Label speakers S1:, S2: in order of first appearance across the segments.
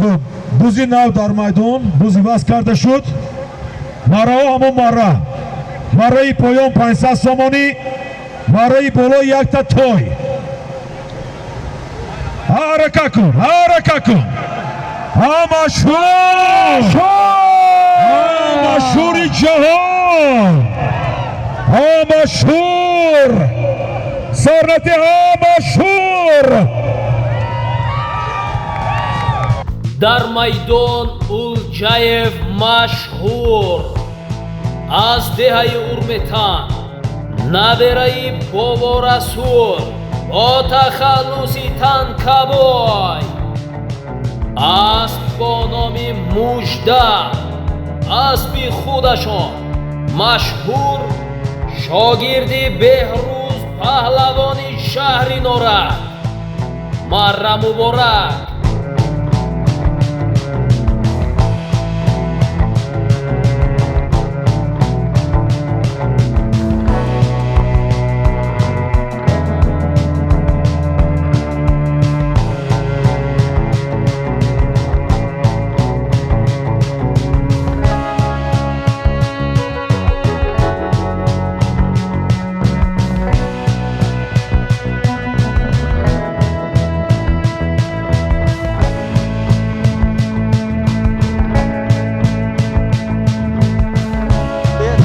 S1: خب بوزی نو در میدان بوزی بس کرده شد مرا همون مرای پایان 500 سومانی مرای بالا یک تا توی حرکت کن مشهور جهان مشهور سرنتی مشهور
S2: در майдон Улҷаев машҳур аз деҳаи Урметан набераи Бобо Расул бо тахаллуси танкабой аст бо номи Мужда аспи худашон машҳур шогирди Беҳрӯз паҳлавони шаҳри Норак марра муборак.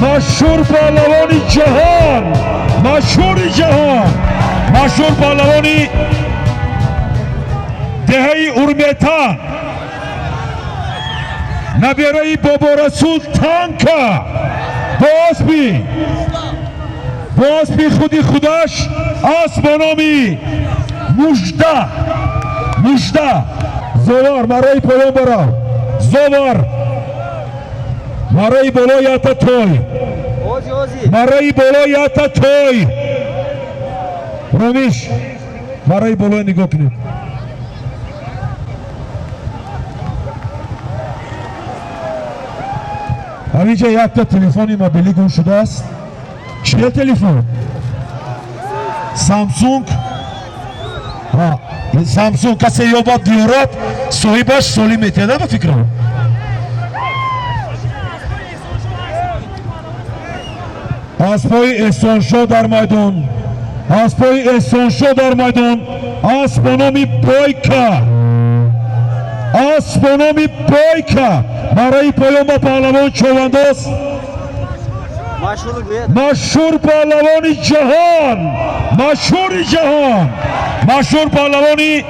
S1: مشهور پهلوانی جهان مشهور پهلوانی دهی اورمیتان نبیرای بابا رسول تانکا باز بی خودی خودش اسب به نامی مژده زوار مرای پایان برا زوار مرای بالا یا تا توی مرای بالا یا تا توی رامیش مرای بالا نگاه کنید همینجا یک تا تلفنی موبیلی گم شده است. چیه تلفن؟ سامسونگ سامسونگ کسی یابد دیارد صاحبش سالی میتیده به فکرم اسبای احسانشاه در میدان اسب به نام بایکا برای پایان با پهلوان چوبنداز مشهور پهلوانی جهان مشهور پهلوانی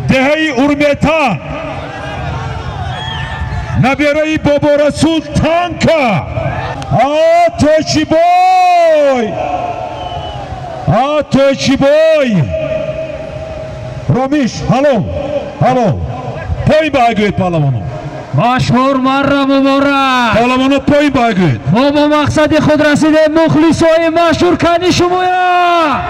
S1: دهی اورمیتان نبیرای بابا رسول تانکا توچی بای رامیش هلو پای بایگوید پهلوانو
S2: مشهور مرا مبارک
S1: پهلوانو پای بایگوید
S2: ما با مقصد خود رسیده مخلصای مشهور کنی شمایا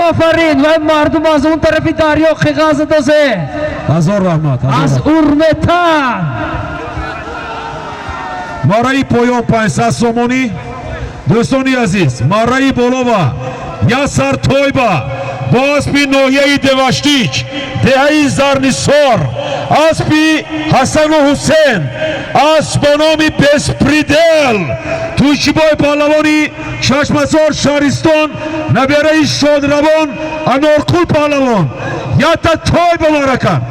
S2: آفرین و مردم از اون طرفی دریا خیغاز دازه
S1: هزار رحمت
S2: از اورمیتان
S1: مرای پایان 500 سومانی دوستانی عزیز مرای بالا با یا سر توی با اسبی نوحیه دوشتیچ دهی زرنیسار اسبی حسن و حسین اسب به نام بسپریدل تویچی بای پهلوانی چشمسار شهرستان نبیره شادروان انارکول پهلوان یا تا توی بمارکن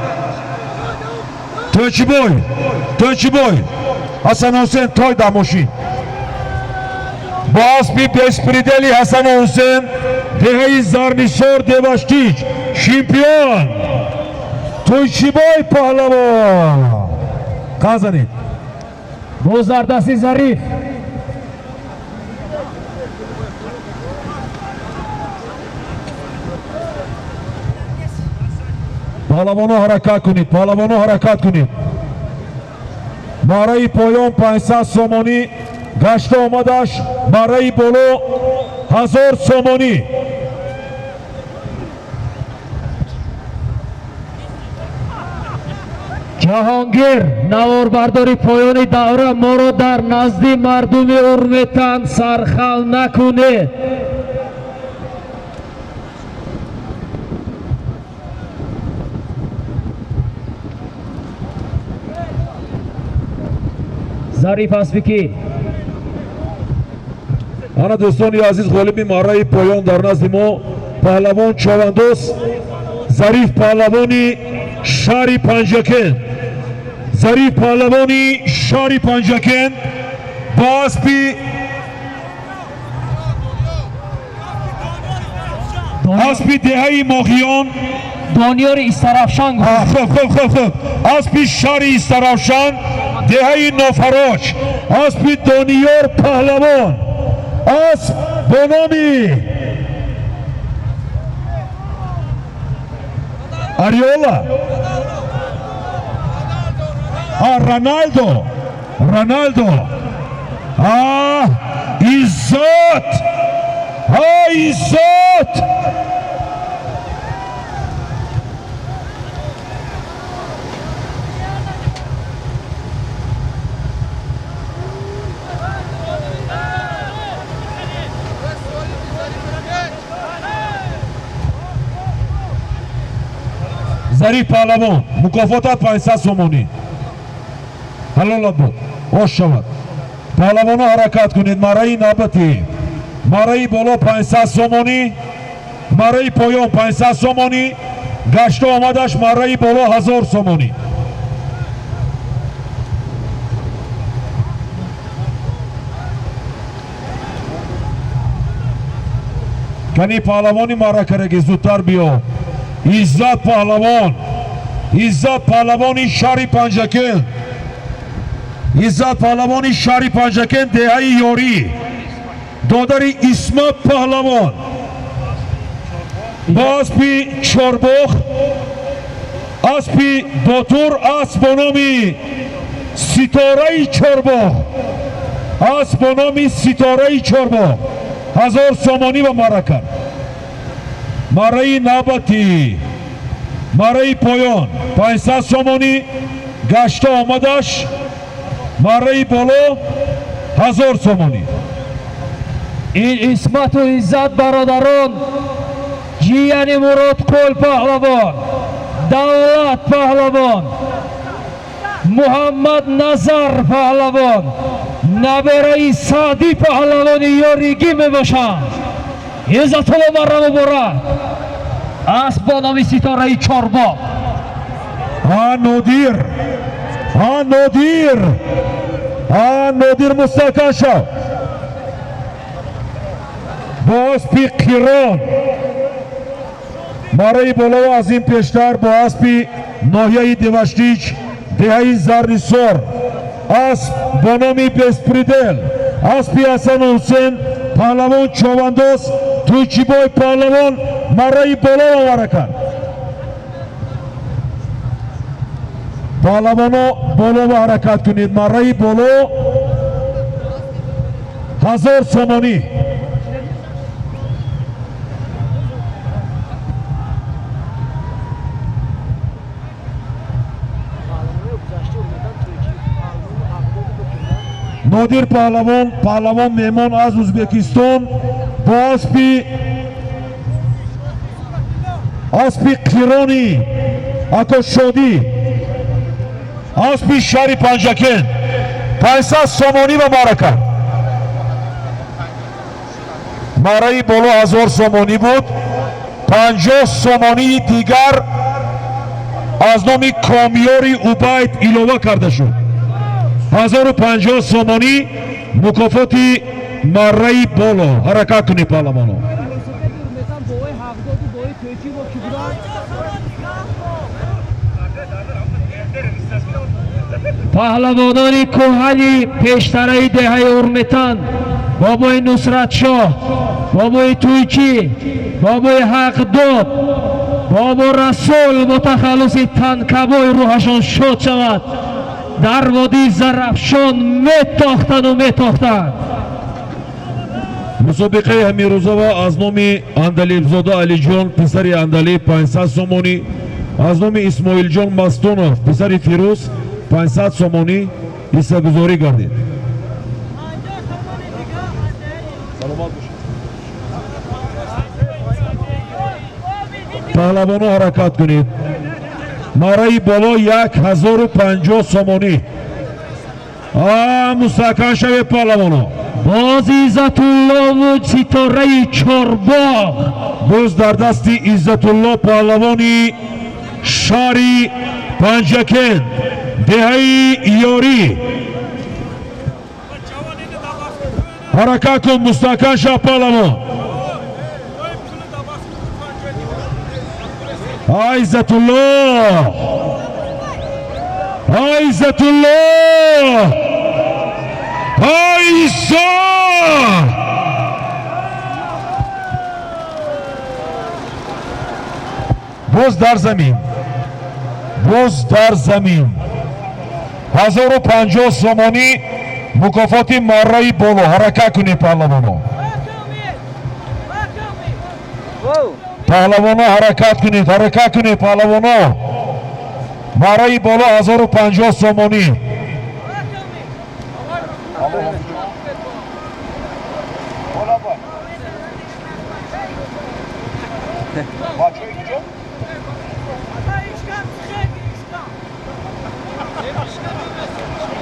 S1: تویچی بای حسن حسین توی دماشی با اسبی بسپریدلی حسن حسین دهی زرنیسار دوشتیچ شیمپیون تویچی بای پهلوان کازنید
S2: بزردستی ظریف
S1: پهلوانو حرکت کنید مرای پایان 500 سومانی گشت آمدش مرای بالا 1000 سومانی
S2: جهانگیر نواربرداری پایانی دوره ما را در نزد مردم اورمیتان سرخل نکنه ظریف اسبکی.
S1: انا دوستانی عزیز غالبی مارای پایان در نزد ما پهلوان چواندوس ظریف پهلوانی شهر پنجکن، ظریف پهلوانی شهر پنجکن با اسبی دهه ماهیان
S2: دانیار استرافشان.
S1: خب اسبی شهر استرافشان دهه نوفراش اسبی دانیار پهلوان اسب بنامی اریولا رونالدو عزت ظریف پهلوان مکافاتت 500 سومانی حلال بود خوش شود. پهلوانا حرکت کنید. مرای نبتی مرای بالا 500 سومانی، مرای پایان 500 سومانی، گشت آمدش مرای بالا 1000 سومانی. کنی پهلوانی مرا کرگی زودتر بیا. عزت پهلوانی شهر پنجکن، عزت پهلوانی شهر پنجکن دهه یاری دادر اسمت پهلوان با اسبی چارباخ اسبی دوتور اسب بنامی ستاره چارباخ اسب بنامی ستاره چارباخ 1000 سومانی و مرکر. مرای نبتی مرای پایان 500 سومانی، گشت آمدش مرای بالا 1000 سومانی.
S2: این اسمت و عزت برادران جیانی مراد کل پهلوان، دولت پهلوان، محمد نظر پهلوان، نبرای سادی پهلوانی یاریگی می باشند. عزت الله مرا مبارک. اسب با نام ستاره چارباغ.
S1: نادیر مستحکم شو. با اسبی قیران مرای بالا از این پیشتر با اسبی ناحیه دوشتیچ دهه زرنسار اسب با نام بسپریدل اسبی حسن حسین پهلوان چواندوس تویچی بای پهلوان مرای بالا و ورکن. پهلوانا بالا و حرکت کنید. مرای بالا 1000 سومانی. نادر پهلوان مهمان از ازبکستان با اسبی قیرانی اکا شادی اسبی شهر پنجکن 500 سومانی و مرکه. مرای بالا 1000 سومانی بود. 50 سومانی دیگر از نام کامیاری عبید ایلوه کرده شد. 1050 سومانی مکافاتی مرای بالا. حرکت کنی پهلوانا.
S2: پهلوانان کوهنی پیشترهای دهه ارمتن، بابای نصرت شاه، بابای تویچی، بابای حق داد، بابا رسول متخلص تنکبای روحشان شد شود. در وادی زرافشان میتاختند.
S1: مسابقه همیروزا از نام اندلیب زاده علی جان پسر اندلیب 500 سومانی، از نام اسماعیل جان مستونов پسر فیروز 500 سومانی حصه گذاری گردید. پهلوانا حرکت کنید. مرای بالا 1050 سومانی. مستحکم شوید پهلوانو.
S2: باز عزت الله و ستاره چهارباغ
S1: باز در دست عزت الله پهلوانی شهری پنجکند دهه یاری. حرکت کن مستحکم شو پهلوان. عزت الله عزت الله ایسا باز در زمین 1050 سومانی مکافات مره بالا. حرکت کنید پهلوانو. پهلوانو حرکت کنید پهلوانو. مره بالا 1050 سومانی.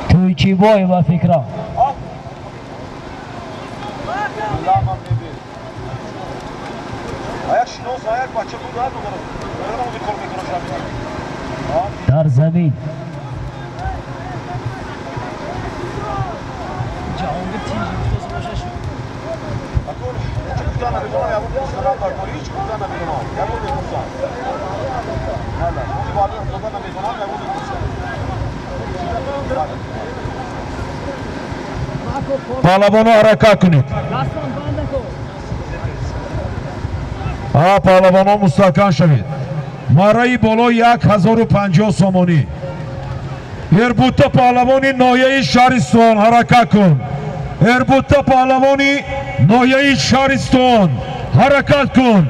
S2: توی بای و فکرم در زمین
S1: پهلوانو حرکت کنید. پهلوانو مستحکم شوید. مره بالا 1050 سومانی. اربوطه پهلوانی ناحیه شهرستان. حرکت کن. اربوطه پهلوانی ناحیه شهرستان. حرکت کن.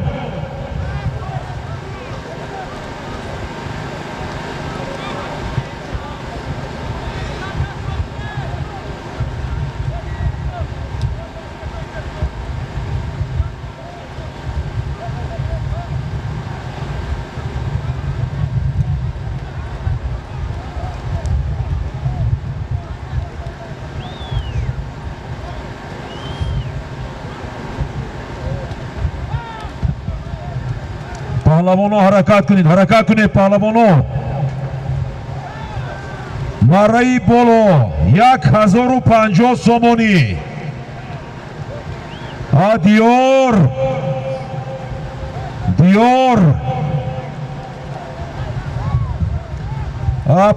S1: پهلوانو حرکت کنید پهلوانو. مره بالا 1050 سومانی. دیار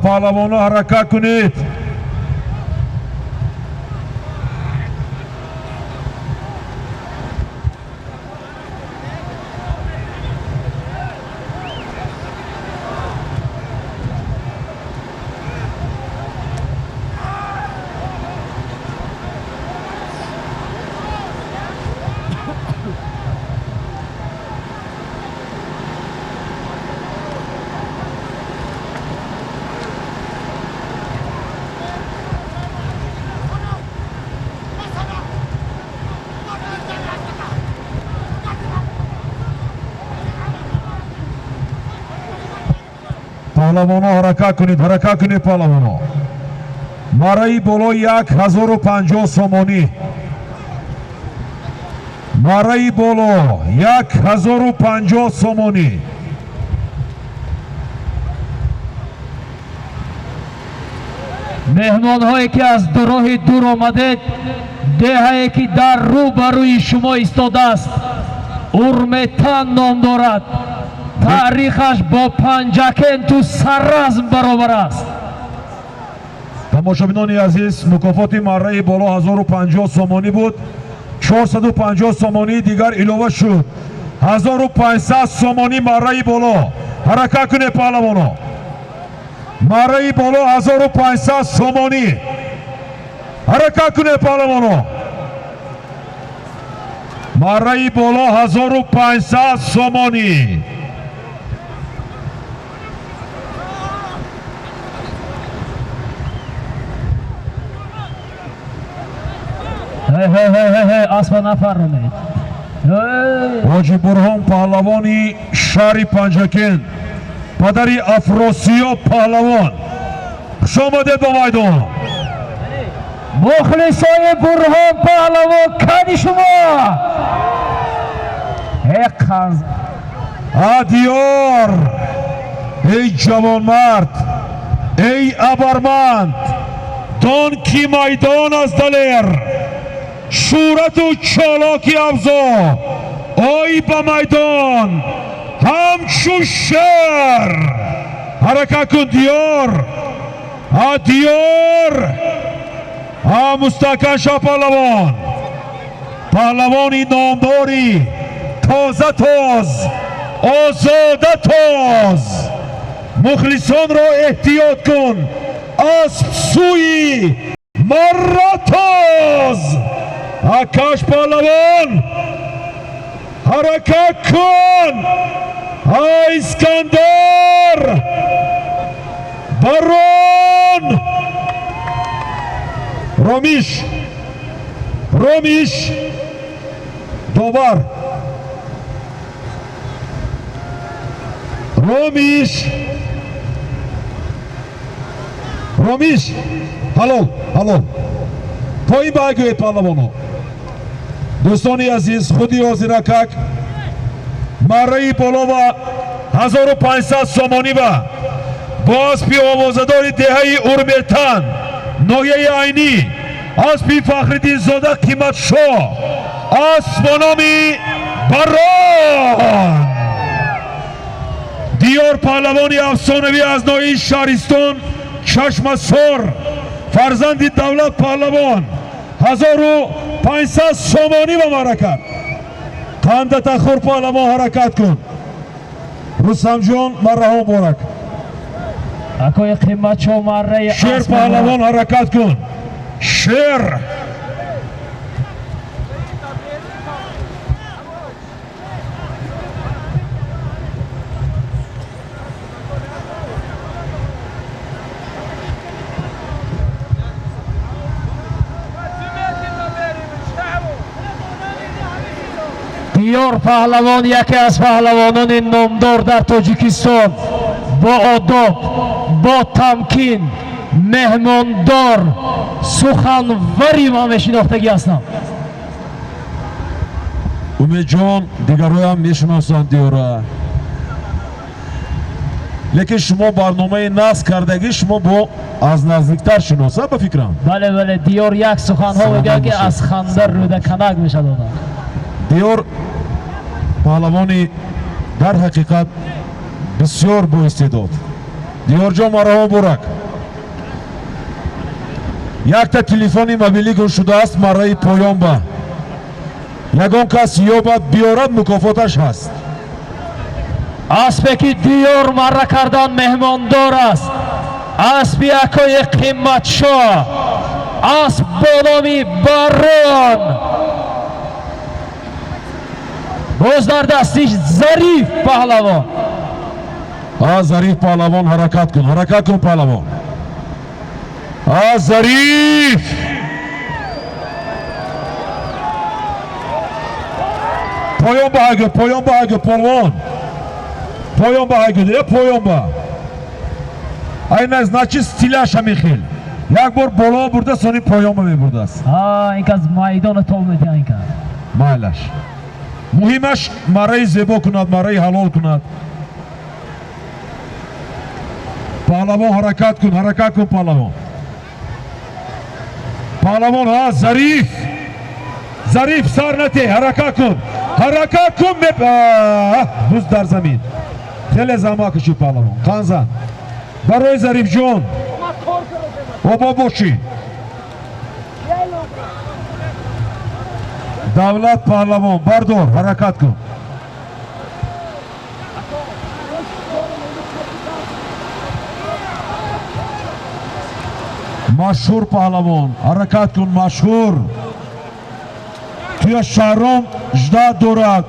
S1: پهلوانو حرکت کنید. پهلوانو حرکت کنید پهلوانو. مره بالا 1050 سومانی. مره بالا 1050 سومانی.
S2: مهمان هایی که از راه دور آمده، دههایی که در روبروی شما ایستاده است ارمتن نام دارد. تاریخش با پنجکند تو سررزم برابر است.
S1: تماشابینان عزیز، مکافات مره بالا 1050 سومانی بود. 450 سومانی دیگر علاوه شد. 1500 سومانی مره بالا. حرکت کنید پهلوانو. مره بالا 1500 سومانی. حرکت کنید پهلوانو. مره بالا 1500 سومانی.
S2: اسب نفرمید.
S1: حاجی برهان پهلوانی شهر پنجکند، پدری افراسیاب پهلوان خوش آمدید به میدان.
S2: مخلصای برهان پهلوان کدی شما خنز
S1: دیار ای جوان مرد ای ابرمند دان کی میدان از دلر شورت و چالاکی افزا آی با میدان همچو شر حرکت کن دیار دیار مستحکم شاه پهلوان پهلوانی نامداری تازه تاز آزاده تاز مخلصان را احتیاط کن اسب سوی مراتاز کاش پهلوان حرکت کن اسکندر برون رومیش دوبار رومیش هلو پایین بگوید پهلوانو دوستانی عزیز خودی حاضرکک مره بالا و 1500 سامانی و با اسبی آوازداری دهه اورمیرتن نایه عینی اسبی فخردین زاده قیمت شاه اسبانامی بران دیار پهلوانی افسانوی از نایه شهرستان چشم سر فرزند دولت پهلوان 1500 سامانی و حرکت قند تخور پهلوان حرکت کن رستم جان مره مبارک
S2: اکوی قیمت شو مره
S1: شیر پهلوان حرکت کن شیر
S2: دیار پهلوان یکی از پهلوانان نامدار در تاجیکستان با آداب با تمکین مهماندار سخنوری ما شناختگی هستم
S1: امید جان دیگرای هم میشناسند دیاره لیکن شما برنامه نصب کردگی شما با از نزدیکتر شناسه به فکرم
S2: بله دیار یک سخنها میگه که از خنده روده کنک میشه داده
S1: دیار پهلوانی در حقیقت بسیار با استعداد دیار جان مرحبا برک یک تا تلفنی موبیلی گم شده است مرای پایان با یگان کس یابد بیارد مکافاتش هست
S2: اسبی که دیار مره کردن مهماندار است اسبی اکای قیمت شاه اسب بانامی بران باز در دستیش ظریف پهلوان
S1: ظریف پهلوان حرکت کن پهلوان ظریف پایان بهگه پهلوان پایان بهگه پایان به این از نچی ستیلش همین خیل یک بار بالا برده سانی پایان به می برده است
S2: این که از میدان تو میده این که
S1: مایلش مهمش مرای زیبا کند مرای حلال کند پهلوان حرکت کن پهلوان ظریف سر نته حرکت کن بوز در زمین خیلی زمان کشی پهلوان قنزن برای ظریف جان بابا باشی دولت پهلوان بردار حرکت کن مشهور پهلوان حرکت کن مشهور توی شهرام اجده دورد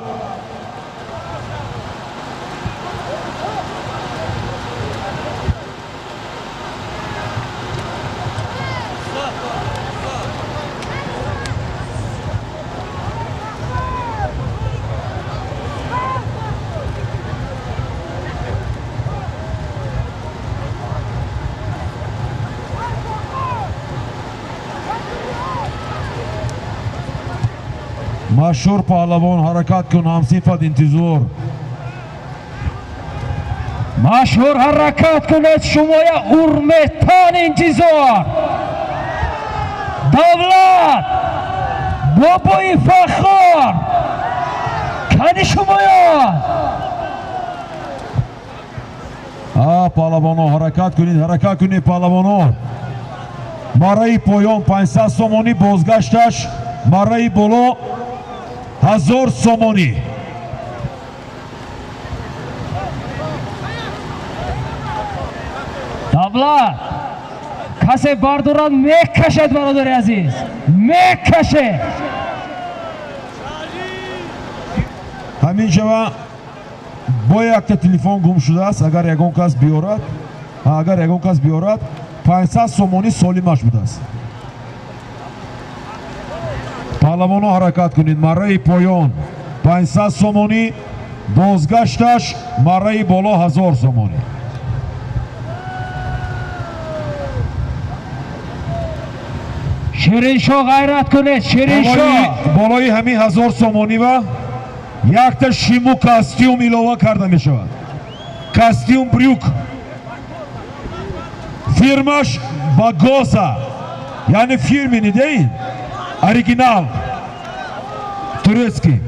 S1: مشهور پهلوان حرکت کن همصفت انتظار.
S2: مشهور حرکت کنید شمای ارمتان انتظار. دولت بابای فخر کنی شمایان.
S1: پهلوانا حرکت کنید پهلوانا. مرای پایان 500 سومانی، بازگشتش مرای بالا 1000 سومانی.
S2: دولت کسی بردارن میکشد برادر عزیز، میکشه.
S1: همین جا با یک تلفن گم شده است. اگر یگان کس بیارد 500 سومانی سالمش بوده است. پهلوانا حرکت کنید. مرای پایان 500 سومانی، بازگشتش مرای بالا 1000 سومانی.
S2: شیرین شاه غیرت کنید. شیرین شاه
S1: بالای همین 1000 سومانی و یک تا شیمو کاستیوم ایلوه کرده می شود. کاستیوم بریوک فیرمش باگوسا، یعنی فیرمی نیدهید اوریجینال تورسکی.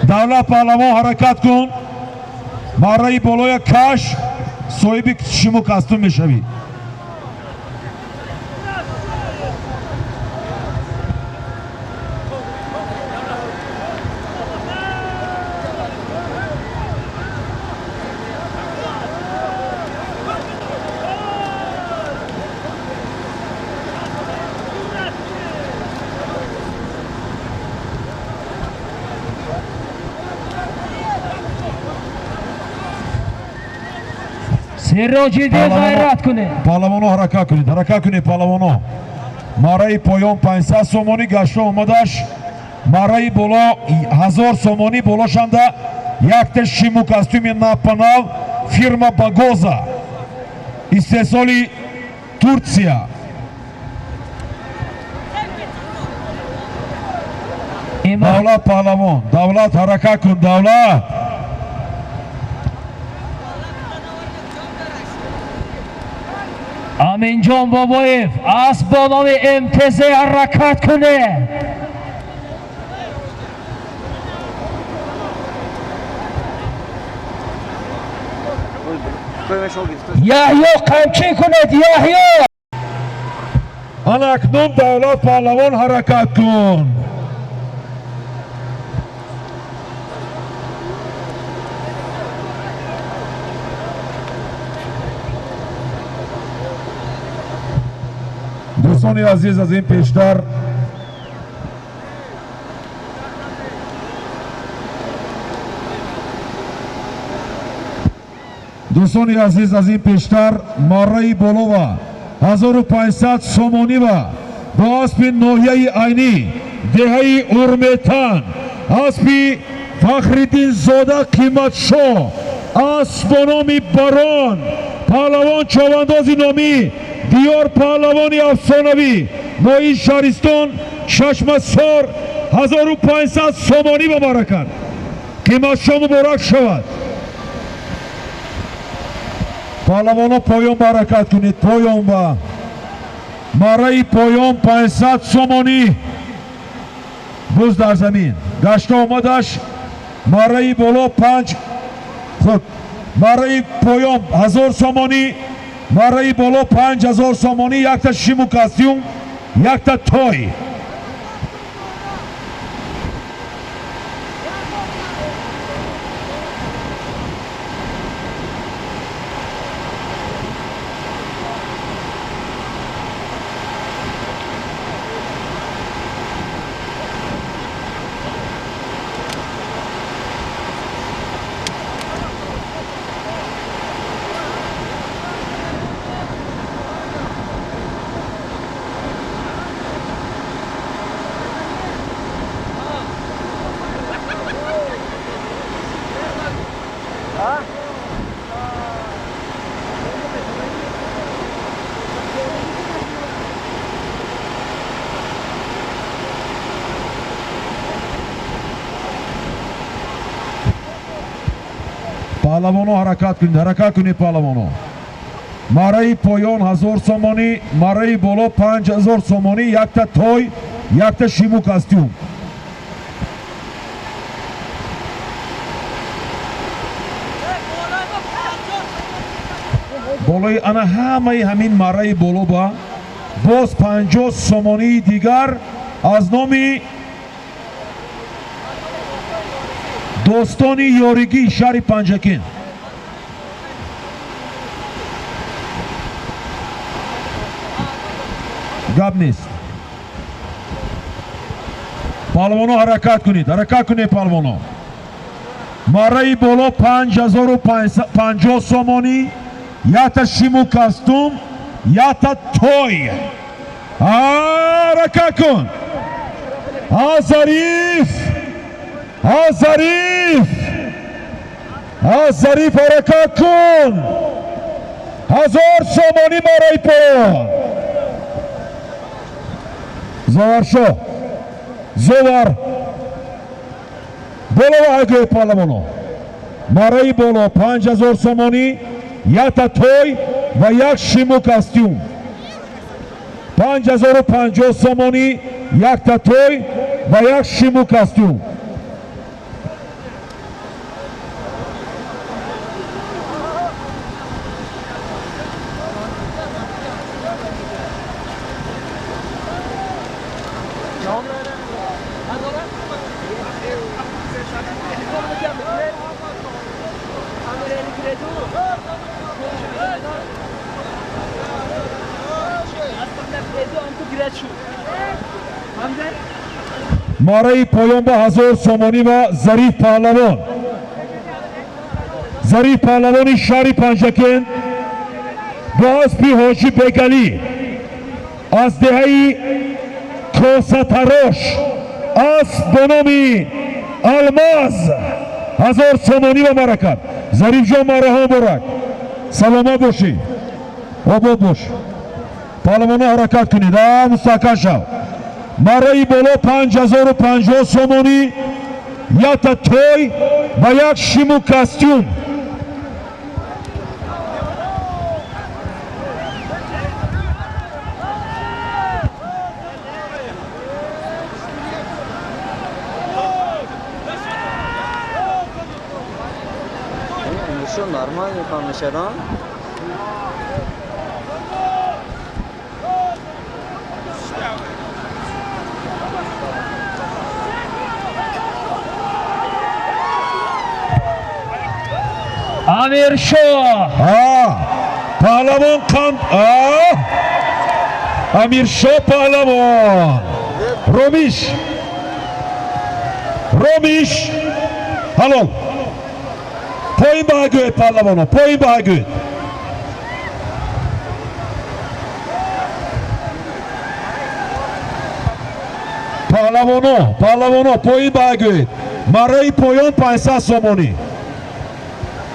S1: دولت پهلوان حرکت کن. مرای بالای کش صاحب شیمو کاستیوم می شوی.
S2: سراجی دی غیرت کنه.
S1: پهلوانا حرکت کنید پهلوانا. مرای پایان 500 سومانی، گشته آمدش مرای بالا 1000 سومانی. بالاشنده یک تا شیمو کاستیوم ناپانال фирма Багоза, استحصالی ترکیه. دولت پهلوان، دولت حرکت کن دولت.
S2: امین جان بابایف از با نام امتزه حرکت کنه. یحیی قمچی کنید یحیی.
S1: آن اکنون دولت پهلوان حرکت کن. دوستان عزیز، از این پیشتر مارای بولووا 1500 سومونی و با اسب نوحیه عینی دهه ارمتان اسب فخرالدین زاده قیمت شو اسب نامی باران پهلوان چواندازی نامی دیار پهلوانی افسانوی نوی شهرستان ششمسار 1500 سومانی مبارکت قیمت شو مبارک شود. پهلوانا پایان برکت کنید. پایان و مرای پایان 500 سومانی بوز در زمین گشته آمدش مرای بالا 5 مرای پایان 1000 سومانی مرای بالا 5000 سومانی یک تا شیمو کاستیوم یک تا توی. پهلوانو حرکت کنید پهلوانو. مارای پایان 1000 سومانی، مارای بالا 5000 سومانی، یک تا توی، یک تا شیمو کاستیوم. بالای انا همه همین مارای بالا با باز 50 سومانی دیگر از نامی دوستانی یارگی شهر پنجکین. گپ نیست. پهلوانو حرکت کنید پهلوانو. مارای بالا 5050 سومانی، یا تا شیمو کاستوم، یا تا توی. حرکت کن. ظریف حرکت کن. 1000 سومانی مارای پایان. زوار بالا اگه پهلوانو. مارای بالا 5000 سومانی، یا تا توی و یک شیمو کاستیوم. 5050 سومانی، یک تا توی و یک شیمو کاستیوم. مارای پایان با 1000 سومانی و ظریف پهلوانی شهر پنجکین با اسب حاجی بیگلی از دهه کوسه تراش اسب به نام الماس 1000 سومانی و برکت. ظریف جان مارها برک سلامت باشی آباد باش. پهلوانو حرکت کنید. مستحکم شو. مارای بالا 5050 سومانی، یا تا توی و یک شیمو کاستیوم.
S3: Şu normal konuşalım.
S2: امیر شاه
S1: پهلوان کند. امیر شاه پهلوان. رومیش حلال. پایین بهگوید پهلوانو. پایین بهگوید. پهلوانو پایین بهگوید. مارای پایان 500 سومانی.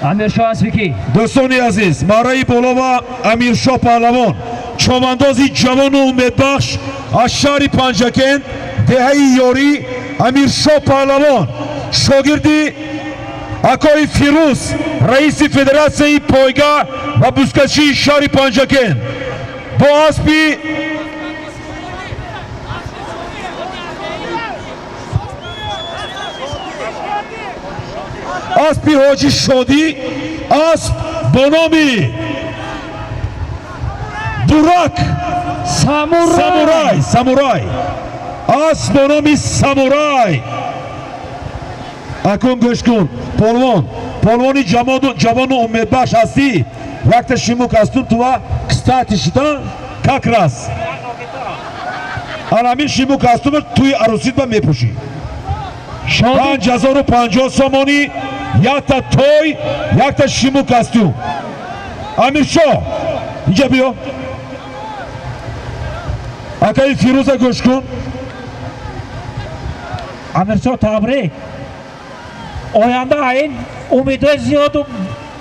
S2: امیر شاه اسبیکی.
S1: دوستانی عزیز، مارای بالا و امیر شاه پهلوان چوماندازی جوان و امیدبخش از شهر پنجکین دهه یاری امیر شاه پهلوان شاگردی آقای فیروز رئیس فدراسیون پایگاه و بوسکشی شهر پنجکین با اسبی اسب حاجی شادی، اسب بنامی برک سامورای، اسب بنامی سامورای. اکن گوش کن. پالوانی جوان و امیدبخش هستی. وقت شیمو کاستوم تو کستاتی شدن کاکراس. الان شیمو کاستوم توی عروسیت با میپوشی. 5050 سومانی، یک تا توی، یک تا شیمو کاستوم. امیر شاه اینجا بیا. آقای فیروز گوش کن.
S2: امیر شاه تبریک. آینده این امیدهای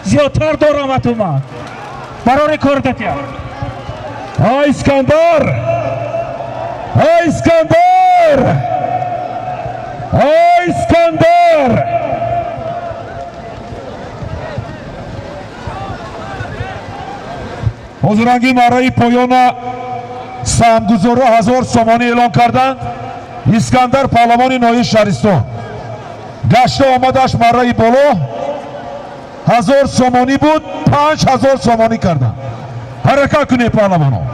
S2: زیادتر دارم از من برای کردتیم.
S1: های اسکندر حضورانگی برای پایان سهمگذاری 1000 سومانی اعلام کردند. اسکندر پهلوان نوحه شهرستان گشته آمدش برای بالا 1000 سومانی بود 5000 سومانی کردند. حرکت کنید پهلوانان.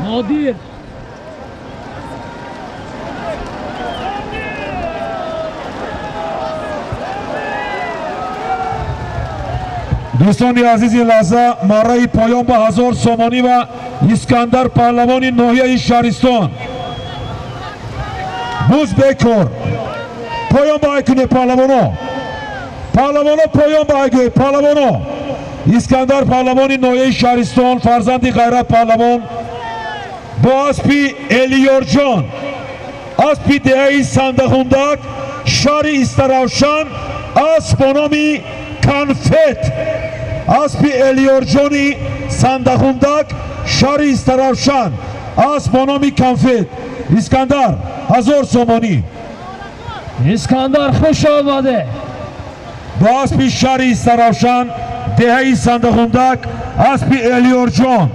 S2: نادر
S1: دوستان عزیز این لحظه مارای پایان به 1000 سومانی و اسکندر پهلوان نوحه شهرستان بوز بکر پایان به ایکنه پهلوانا پایان به ایکنه پهلوانا اسکندر پهلوان نوحه شهرستان فرزند غیرت پهلوان با اسپی الیور جان اسپی دهه سندخوندک شهر استراوشان اسب نامی کنفت اسپی الیور جانی سندخوندک شهر استراوشان اسب نامی کنفت اسکندر 1000 سومانی.
S2: اسکندر خوش آمده.
S1: با اسپی شهر استراوشان دهه سندخوندک اسپی الیور جان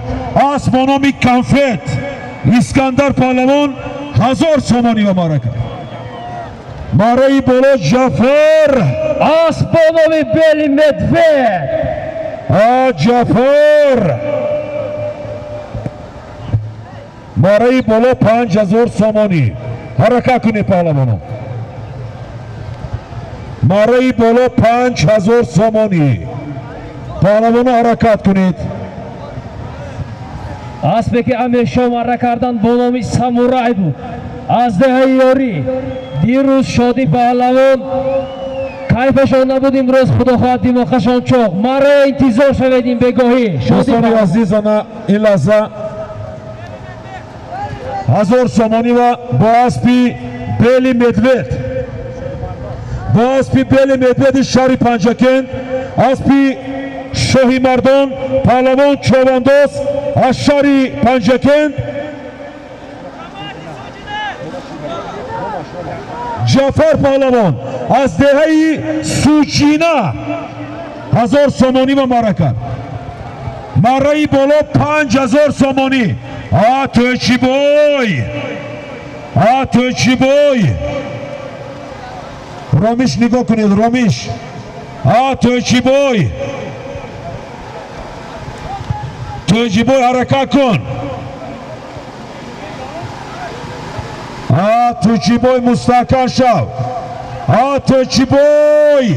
S1: اسب نامی کنفت اسکندر پهلوان 1000 سومانی و معرکه. مارای بالا جعفر
S2: اسبانوی بلی مدوید
S1: جعفر مارای بالا 5000 سومانی. حرکت کنید پهلوانان. مارای بالا 5000 سومانی. پهلوانان حرکت کنید.
S2: اسبی که همیشه مره کردن با نام سامورای بود از دهه یاری. دیروز شادی پهلوان کیفشان نبود امروز خدا خواهد دماغشان چوک مره انتظار شویدیم بگاهی.
S1: دوستان عزیزان این لحظه 1000 سومانی و با اسبی بلی مدوید با اسبی بلی مدوید شهر پنجکند اسبی شاهی مردان پهلوان چوبانداز از شهر پنجکند جعفر پهلوان از دهه سوچینه 1000 سومانی و معرکت. مارای بالا 5000 سومانی. توچی بای رامیش نگاه کنید رامیش توچی بای حرکت کن. توچی بای مستحکم شو. توچی بای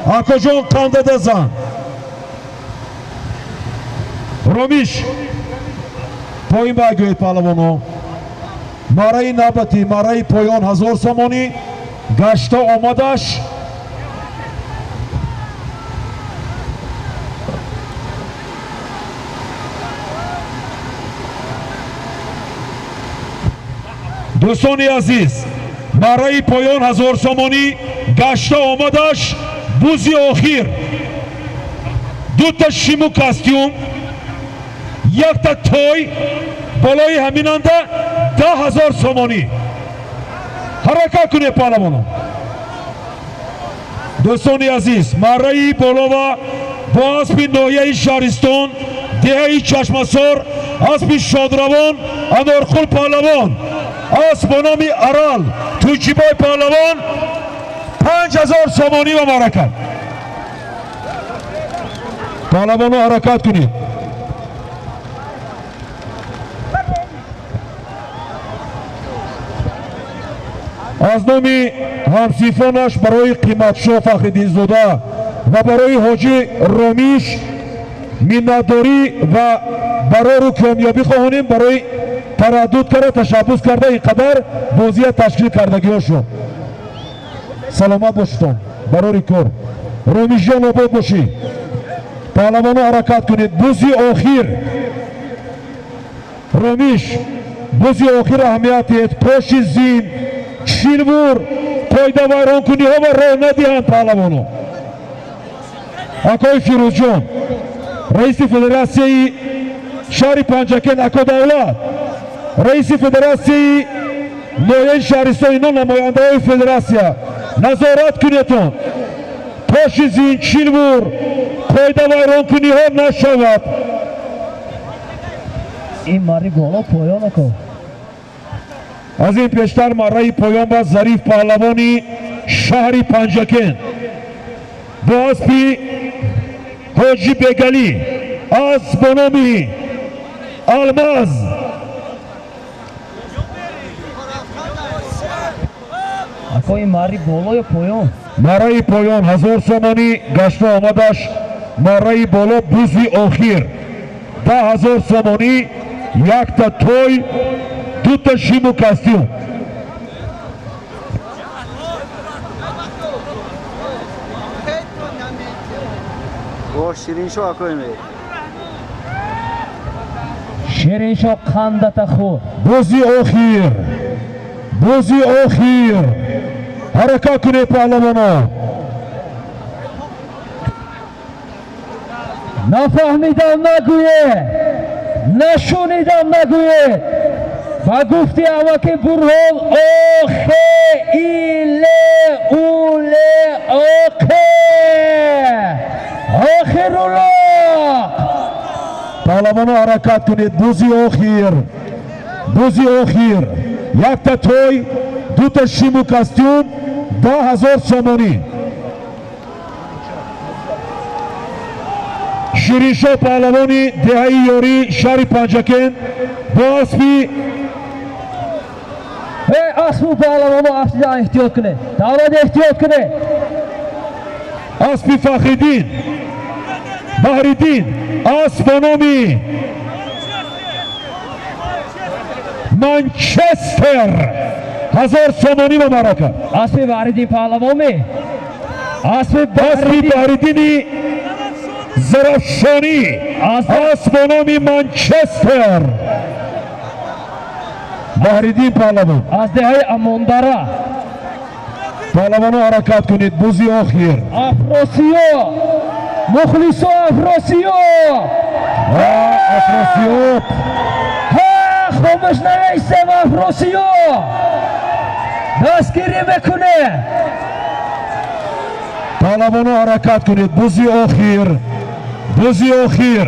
S1: آقا جان کنده دزن رومیش پایین بگوید پهلوانو. مارای نبتی مارای پایان 1000 سومانی گشته آمدش. دوستان عزیز مارای پایان 1000 سومانی گشته آمدش. بوزی آخر دو تا شیمو کاستیوم یک تا توی بالای همیننده 10,000 سومانی. حرکت کنه پهلوانان. دوستان عزیز مارای بالا و با اسب نوحه شهرستان دهه چشمسار اسب شادروان انارخل پهلوان اسب نام ارال توچیبای پهلوان 5000 سومانی و معرکت. پهلوانو حرکت کنید. از نام همسیفانش برای قیمتشاه فخرالدین زاده و برای حاجی رومیش مینداری و برای رو کامیابی خواهانیم برای تردد کرده تشبوس کرده اینقدر بازی تشکیل کردگی ها شد. سلامت باشتون برای کار رومیش جان آباد باشی. پهلوانو حرکت کنید. بوزی آخر رومیش بوزی آخر اهمیتیت پاش زین شیربور پایده ویران کنی ها و راه ندیهند. پهلوانو آقای فیروز جان رئیس فدراسیون شهر پنجکند، اکا دولت رئیس فدراسیون нояи шаҳристонино намояндаҳои федератсия назорат кунедтон тоши зинчилвур қоидавайронкуниҳо нашавад.
S2: ин мари боло поён ако.
S1: аз ин пештар марраи поён ба Зариф паҳлавони шаҳри Панҷакен бо аспи ҳоҷи Бегалӣ аз бо номи Алмаз
S2: ако ин мари боло ё поён?
S1: марраи поён 1000 сомонӣ гашта омадаш. марраи боло бузи охир 10000 сомонӣ, якта той, дута шиму костюм.
S3: شیرین شو اکوی می
S2: шириншо қандата хӯр.
S1: бузи охир, бузи охир. ҳаракат кунед паҳлавоно.
S2: нафаҳмидам нагӯе, нашунидам нагӯе. ба гуфти амаки Бурҳон охе иле уле охе охирулоқ.
S1: паҳлавоно ҳаракат кунед. бузи охир, бузи охир. якта той, дута шиму костюм, 10000 сомонӣ. шириншо паҳлавони деҳаи ёрӣ шаҳри Панҷакен бо аспи
S2: аспу паҳлавоно афтидан эҳтиёт кунед. давлат эҳтиёт кунед.
S1: аспи Фахриддин Баҳриддин асп бо номи Манчестер 1000 сомонӣ ба марака.
S2: аспи Баҳриддин паҳлавон ме? аспи
S1: Баҳриддини Зарафшонӣ асп бо номи Манчестер. Баҳриддин паҳлавон
S2: аз деҳаи Амондара.
S1: паҳлавоно ҳаракат кунед. бузи охир.
S2: Афросиё, мухлисо Афросиё.
S1: Афросиёб
S2: хомӯш навестем Афросиё. дастгирӣ мекуне.
S1: паҳлавоно ҳаракат кунед. бузи охир, бузи охир.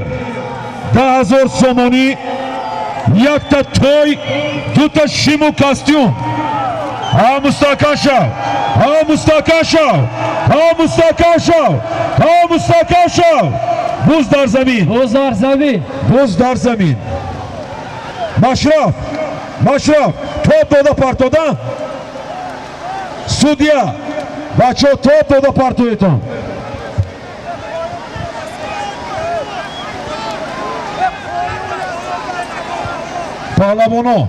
S1: 10000 сомонӣ, якта той, дута шиму костюм. ҳа мустаҳкам шав, ҳа мустаҳкам шав, ҳа мустаҳкам шав, ҳа мустаҳкам шав. буз дар замин,
S2: буз дар замин.
S1: буз дар замин. Машраф, Машраф топ дода партода. судя бачаҳо топ дода партоетон. паҳлавоно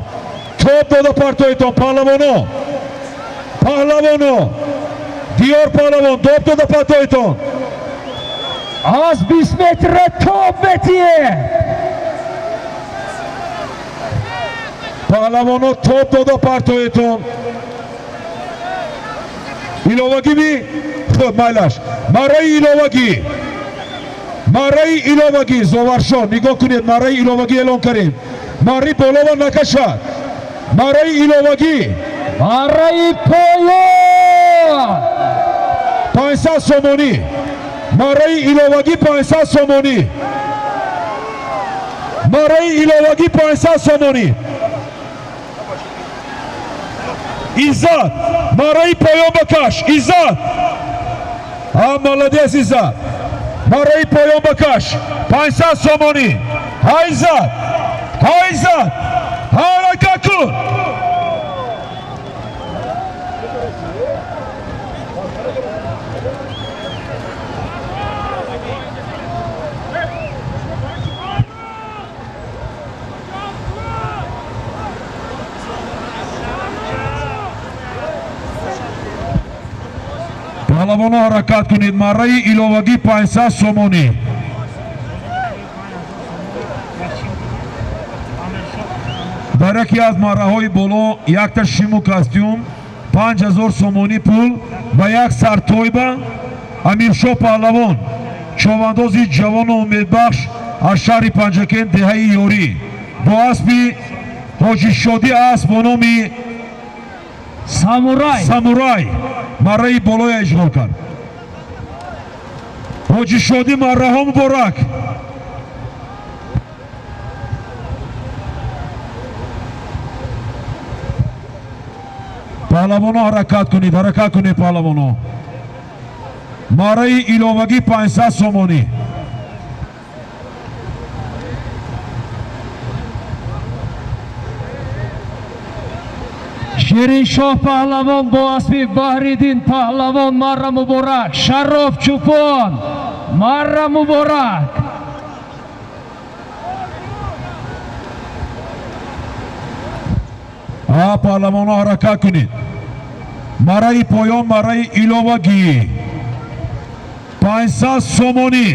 S1: топ дода партоетон. паҳлавоно, паҳлавоно, диёр паҳлавон топ дода партоетон.
S2: аз 20 метра топ метие.
S1: паҳлавоно топ дода партоетон. иловагӣ ми хуб майлаш. марраи иловагӣ, марраи иловагӣ. зоваршон нигоҳ кунед. марраи иловагӣ эълон кардем. марраи болова накашад. марраи иловагӣ
S2: марраи поён
S1: 500 сомонӣ. марраи иловагӣ 500 сомонӣ. марраи иловагӣ 500 сомонӣ. Иззат марраи поён бакаш. Иззат молодец. Иззат марраи поён бакаш 500 сомонӣ. ҳа Иззат, ҳа Иззат, ҳаракат кун. паҳлавоно ҳаракат кунед. марраи иловагӣ 500 сомонӣ. дар яке аз марраҳои боло якта шиму костюм 5000 сомонӣ пул ба як сартойба. Амиршоҳ паҳлавон човандози ҷавону умедбахш аз шаҳри Панҷакен деҳаи ёрӣ бо аспи ҳоҷишодӣ асп бо номи
S2: Самурай.
S1: Самурай марраи болоя ишғол кард. ҳоҷи шодӣ марраҳо муборак. паҳлавоно ҳаракат кунед паҳлавоно. марраи иловагӣ 500 сомонӣ.
S2: Шириншоҳ паҳлавон бо асби Баҳриддин паҳлавон марра муборак. Шароф Чӯпон марра муборак.
S1: паҳлавоно ҳаракат кунед. марраи поён марраи иловагӣ 500 сомонӣ.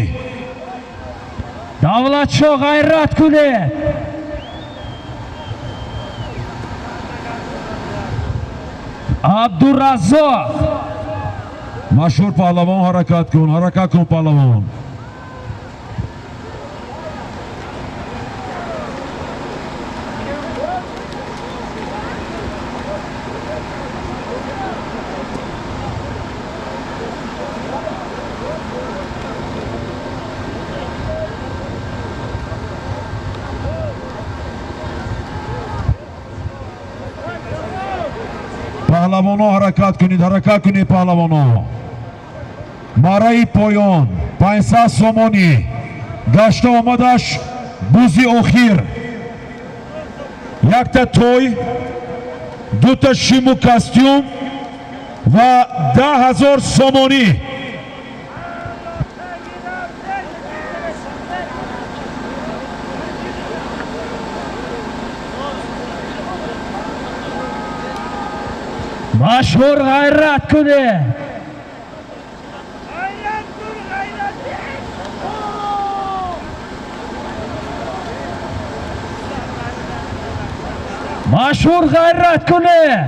S2: Давлатшоҳ ғайрат кунед. Абдураззоқ
S1: машҳур паҳлавон ҳаракат кун паҳлавон. паҳлавоно ҳаракат кунед паҳлавоно. марраи поён 500 сомонӣ. гашта омадаш бузи охир. якта той, дута шиму костюм ва 10,000 сомонӣ.
S2: машҳур ғайрат кунед. машҳур ғайрат кунед.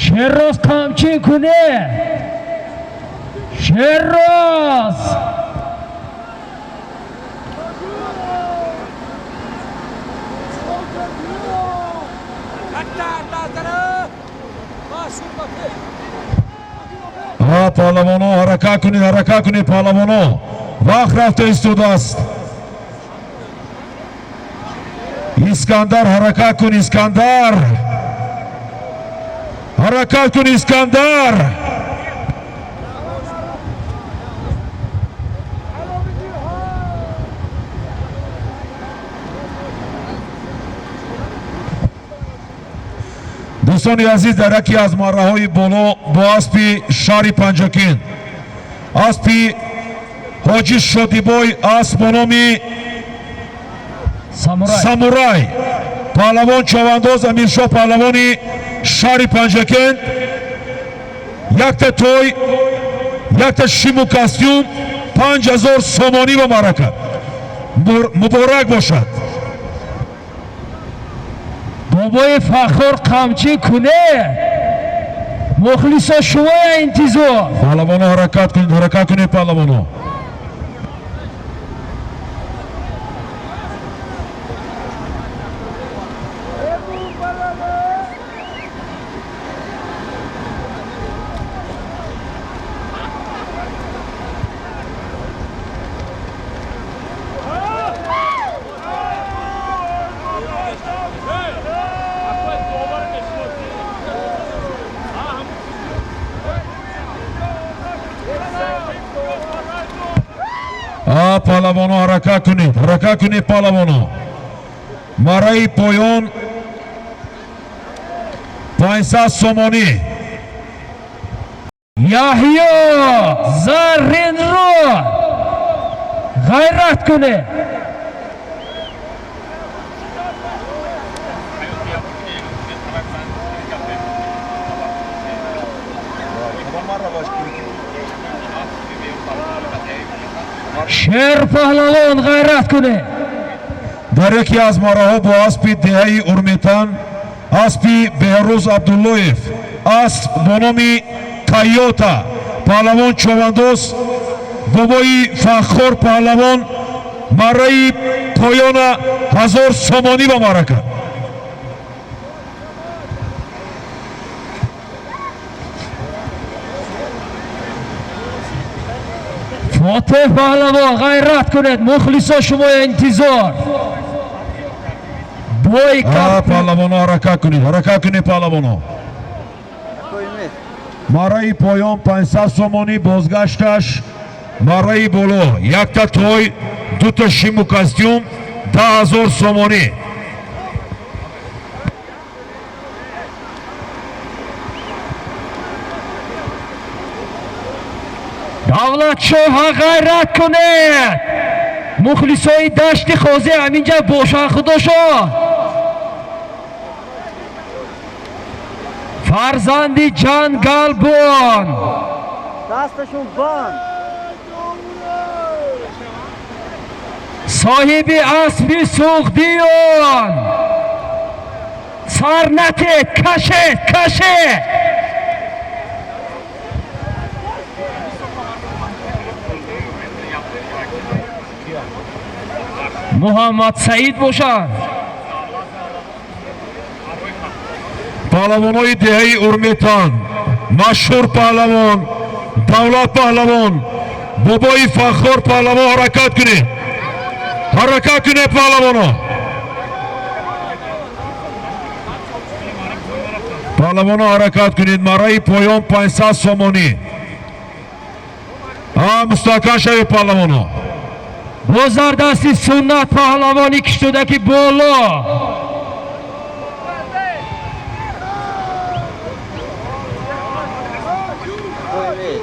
S2: شیرروز قمچین کنه. شیرروز
S1: پهلوانو حرکت کنید پهلوانو. وقت رفته ایستاده‌است. اسکندر حرکت کن اسکندر. حرکت کن اسکندر. دوستان عزیز، در یکی از مراهای بالا با اسبی شهر پنجکین، اسبی حاجی شادیبای، اسب به نام سامورای، پهلوان چوانداز امیرشاه پهلوانی شهر پنجکین، یک تا توی، یک تا شیمو کاستیوم، 5000 سامانی و مرکت. مبارک باشد.
S2: بابای فخر قمچی کنه. مخلصا شما انتظار.
S1: پهلوانو حرکت کنید پهلوانو. پهلوانو حرکت کنید پهلوانو. مرای پایان 500 سامانی.
S2: یحیی زرین رو غیرت کنه. شیر پهلوان غیرت کنه.
S1: در یکی از مراها با اسب دهه اورمیتان اسبی بهروز عبداللهیف، اسب به نام کایوتا، پهلوان چوبندوز بابای فخر پهلوان مرای پایان 1000 سومانی به معرکه.
S2: فاتح پهلوان غیرت کنید، مخلصا شما انتظار. بای
S1: پهلوان حرکت کنید پهلوان.
S3: Koyme.
S1: مرای پایان 500 سومانی، بازگشتش مرای بالا، یک تا توی، دو تا شیمو کاستیوم 10,000 سومانی.
S2: دولت شاه غیرت کنید، مخلصای دشت خوزه همینجا باشن خداشان. فرزندی جنگل بون،
S3: دستشون بند.
S2: صاحب اسبی سوختیون، سر نتید، کشه. محمد سعید باشن.
S1: پهلوانای دهه ارمیتان، مشهور پهلوان دولت پهلوان بابای فخر پهلوان حرکت کنید پهلوان حرکت کنید. مرای پایان 500 سومانی. مستحکم شوید پهلوان.
S2: بازار دستی سنت پهلوانی کشیده که بالا.
S3: Koyme.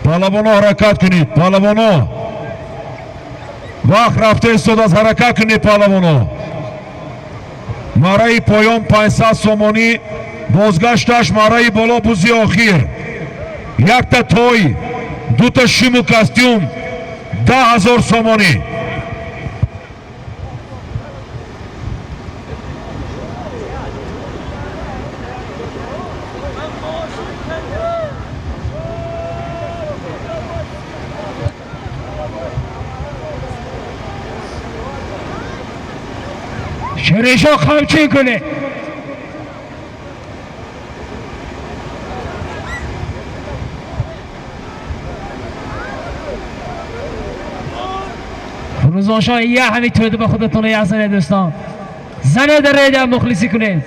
S1: پهلوان حرکت کنید. پهلوان وقت رفته استاد از حرکت کنید. پهلوان مرای پایان 500 سومانی، بازگشتش مرای بالا بوزی آخیر، یک تا توی، دو تا شیمو کاستیوم 10,000 سومانی.
S2: شریشا خمچین کنه. روزانشان یه همین تویده به خودتون یه زنه دوستان، زنه در ریده مخلصی کنید.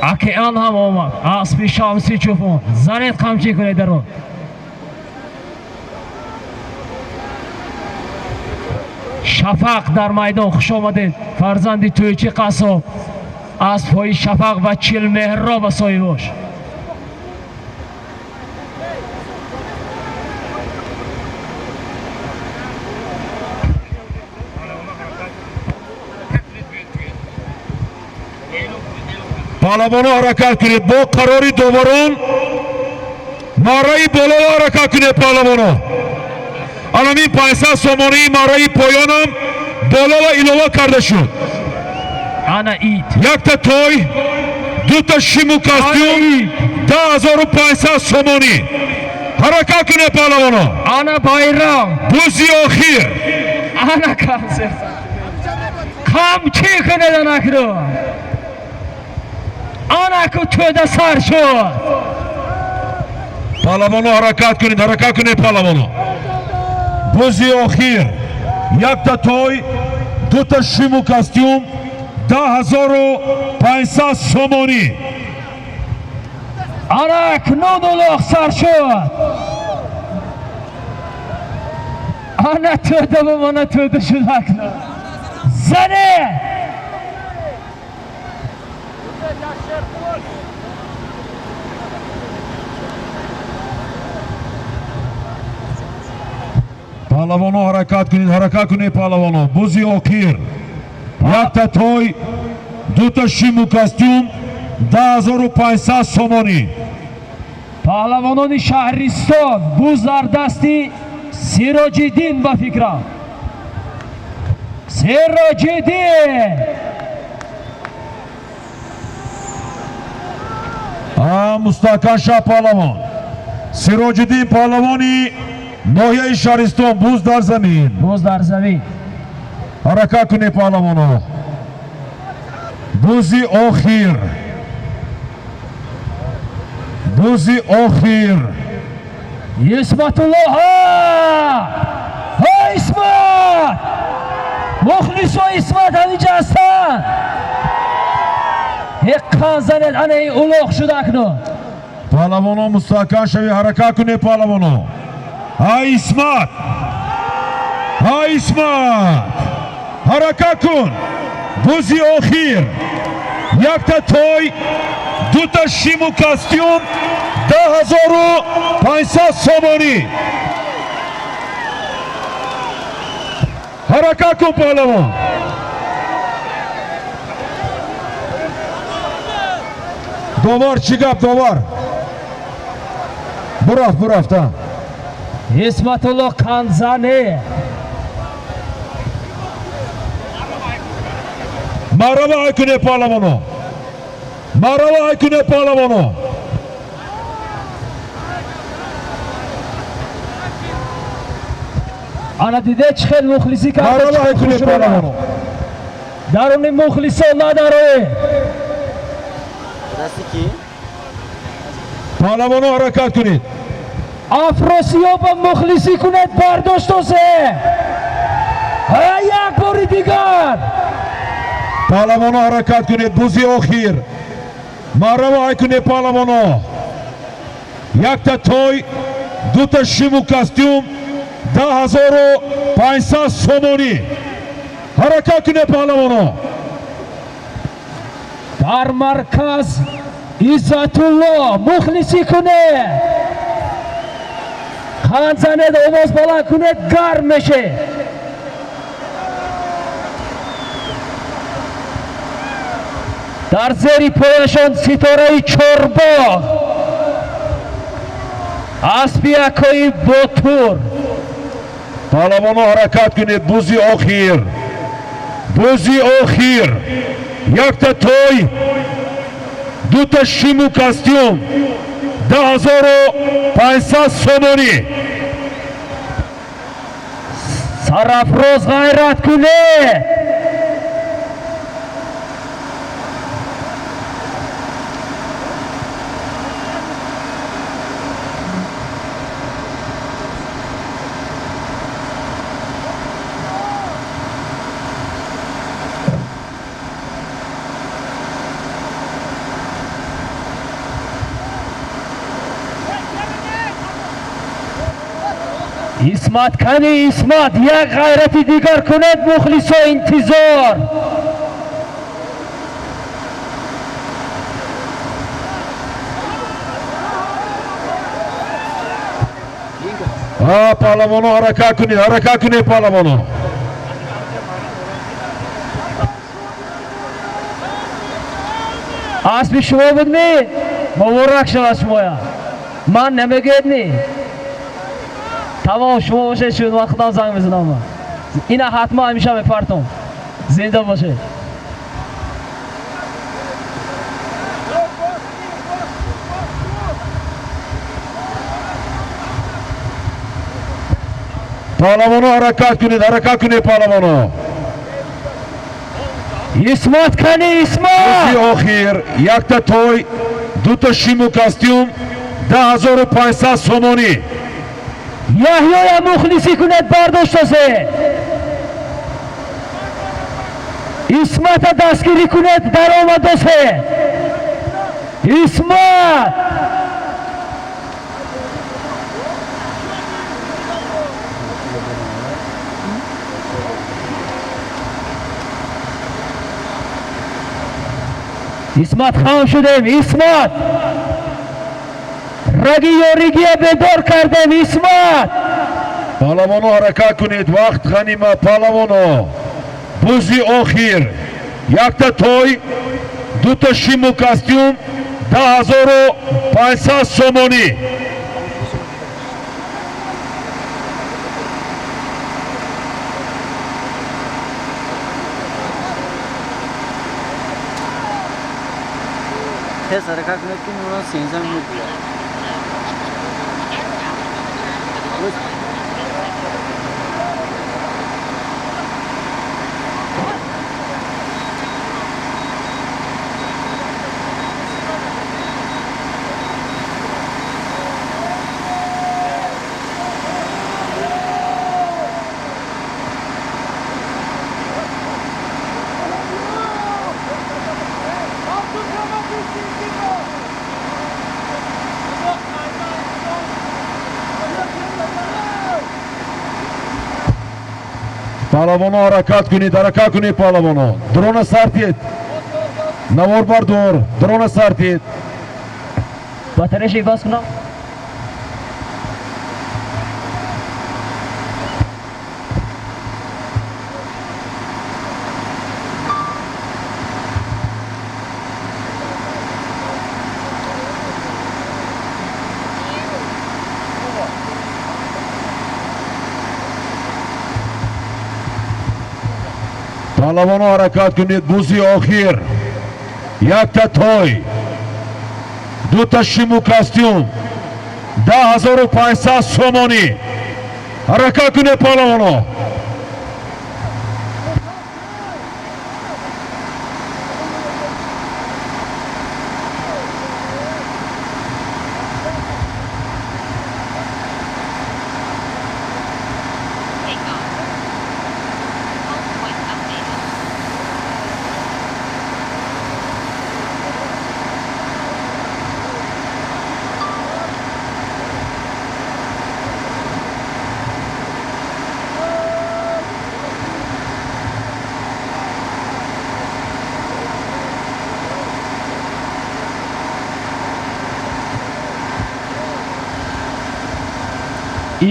S2: اکیان هم آمد، اسبی شمسی چوپون، زنید خمچین کنید در رو. شفق در میدان خوش آمدید. فرزندی تویچی قصاب، اسب های شفق و چیل مهر را به سایه باش.
S1: پهلوان حرکت کنید. با قراری دوبارون مرای بالا حرکت کنید. پهلوان الان این 500 سومانی مرای پایانم بالا و ایلوه کرده شد.
S2: انا اید
S1: یک تا توی، دو تا شیمو کاستیوم 10,500 سومانی. حرکت کنید پهلوان.
S2: انا بایرام
S1: بوزی آخیر.
S2: انا کنسر خمچی کنید انا کرو. انا که تویده سر شد.
S1: پهلوان حرکت کنید پهلوان. بوزی آخیر، یک تا توی، دو تا شیمو کاستیوم 10,500 سومانی.
S2: انا کنون الاخ سر شد. Ana tövbe bana tövbe şu dakika. Zane!
S1: Палавоно ҳаракат кунед палавоно. Бузи охир. Якта той, дута шиму костюм, 10500 сомонӣ.
S2: Паҳлавонони Шаҳристон буз дар дасти Сироҷиддин ба фикрам. Сироҷиддин!
S1: Мустаҳкам шав паҳлавон. Сироҷиддин паҳлавони ноҳияи Шаҳристон, буз дар замин.
S2: Буз дар замин.
S1: ҳаракат кунед паҳлавоно. бузи охир. бузи охир.
S2: Исматулло ҳа Исмат! мухлисо Исмат ҳаминҷа ҳастанд. ҳиққан занед ана ин улоғ шуда акнун.
S1: паҳлавоно мустаҳкам шавед, ҳаракат кунед паҳлавоно. Исмат! Исмат! ҳаракат кун. бузи охир. якта той, дута шиму костюм, 10500 сомонӣ. ҳаракат кун паҳлавон. довар чӣ гап довар? бурафта.
S2: Исматулло Қанзане.
S1: марава айкунед паҳлавоно. марава айкунед паҳлавоно.
S2: ана диде чӣ хел мухлисӣ карда,
S1: марава айкунед паҳлавоно.
S2: даруни мухлисо надароӣ.
S3: Дасти ки?
S1: паҳлавоно ҳаракат кунед.
S2: афросиёба мухлисӣ кунед бардоштосе. як бори дигар.
S1: паҳлавоно ҳаракат кунед. бузи охир. марава айкунед паҳлавоно. якта той, дута шиму костюм, 10500 сомонӣ. ҳаракат кунед паҳлавоно.
S2: дар марказ Иззатулло мухлисӣ кунед. қан занед, овоз баланд кунед, гарм мешед. дар зери пояшон ситораи Чорбоғ, асби акои Ботур.
S1: паҳлавоно ҳаракат кунед. бузи охир. бузи охир. якта той, дута шиму костюм, 10500 сомонӣ.
S2: сарафроз ғайрат кунед. исмат кани Исмат, як ғайрати дигар кунед, мухлисо интизор.
S1: паҳлавоно ҳаракат кунед паҳлавоно.
S2: асби шумо будми? муборак шавад шумоя. ман намегедни. тамом шумо бошед, шуд вақтам занг мезанам. ина ҳатма ҳамеша мепартом. зинда бошед.
S1: паҳлавоно ҳаракат кунед паҳлавоно.
S2: исмат кани Исмат.
S1: бузи охир. якта той, дута шиму костюм, 10500 сомонӣ.
S2: яҳёя мухлисӣ кунед бардоштасе. исмата дастгирӣ кунед даромадосе. исмат اسمت خام شدیم. اسمت رگی یاریگی بدار کردیم. اسمت
S1: پالوانو حرکت کنید. وقت غنیمت. پالوانو بوزی آخیر. یک تا توی، دو تا شیمو کاستیوم، 10,500 سومونی.
S3: Tez hareket etkin ona sensen mi diyor?
S1: پالوانو حرکت کنید پالوانو. درون سرتید. نوار بردار. درون سرتید.
S2: باترش باز کنم.
S1: پالوانو حرکت کنید. بوزی آخیر. یک تا توی، دو تا شیمو کاستیوم، 10,500 سومونی. حرکت کنید پالوانو.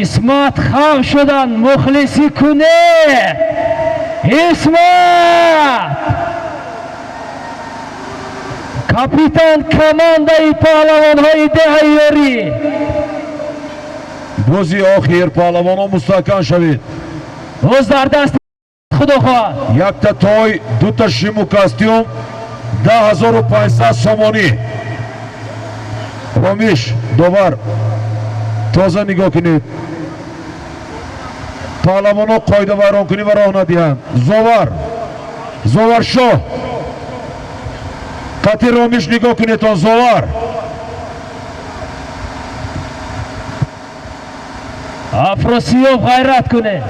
S2: اسمت خام شدن. مخلصی کنه. اسمت کاپیتان کماندای پالوان های دهیاری.
S1: بوزی آخیر. پالوانو مستحکم شوید.
S2: روز در دست خدا خواهد.
S1: یک تا توی، دو تا شیمو کاستیوم، 10,500 سومونی. رومیش دوبار تازه نگاه کنید. پالوانو قاعده ویران کنی و راه ندهند. زوار شو. قطعی رومیش نگاه کنید تا زوار.
S2: افراسیاب غیرت کنه.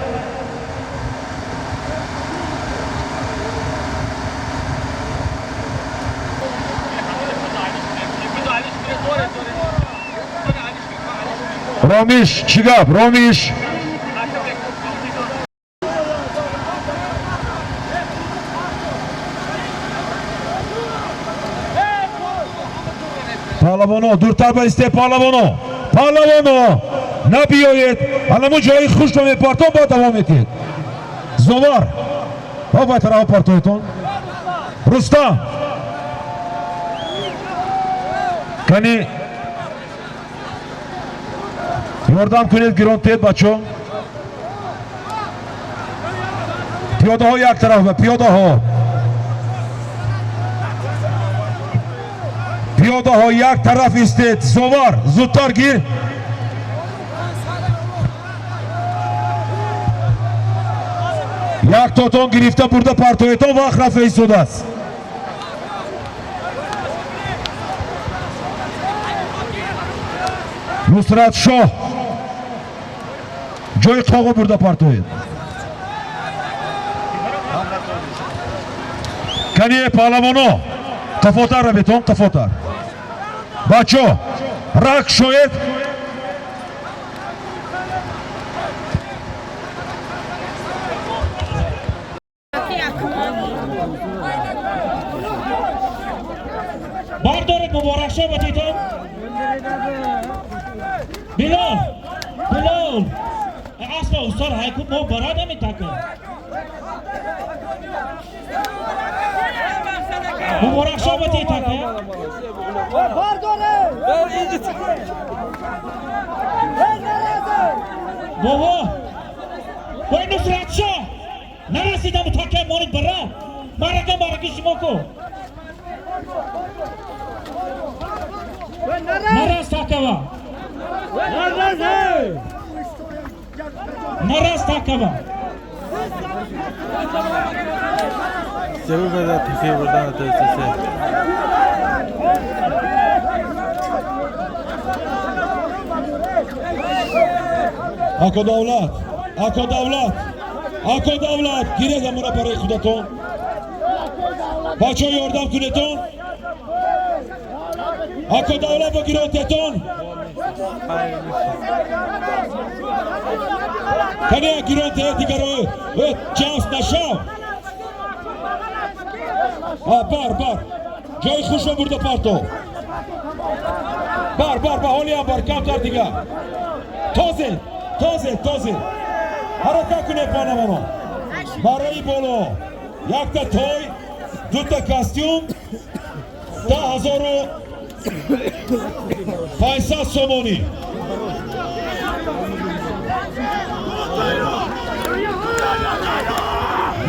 S1: رومیش چی گپ؟ رومیش پالوانو دورتر بایسته. پالوانو نبیایید. الان جایی خوش رو پارتون با دوام میتید. زوار با بطرها پارتونتون. رستم کنی یاردم کنید. گرانتید بچه. پیاده ها یک طرف. پیاده ها یک طرف استید. زوار زودتر گیر. یک توتون گرفته برده پرتویتون وقت رفع ایستوده است. نصرت شاه جای قاقو برده پرتوید. کنی پالوانو قفوتر رو بیتون. قفوتر بچه رک شوید. مبارک شو بتیتون بلال اسب استاد حیکوب ما براد همی تکه مبارک شو بتیتون بابا وای نصرت شاه نرسیدم تکه مانید براد مرگه شما کو نرس تکه نرس تکه
S4: ضرور بده تیفی بردن تیسیسه
S1: اکو دولت گیره زمانه برای خودتون بچه یاردم کنیتون اکو دولت بگیرون تیتون کنی گیرون تیت دیگر رو چانس نشو بار جای خوش رو برده پارتو بار حالی هم بار کم تر دیگر تازه حرکت کنه پانمانو برای بولو یک تا توی دو تا کاستیوم 10,500 سومونی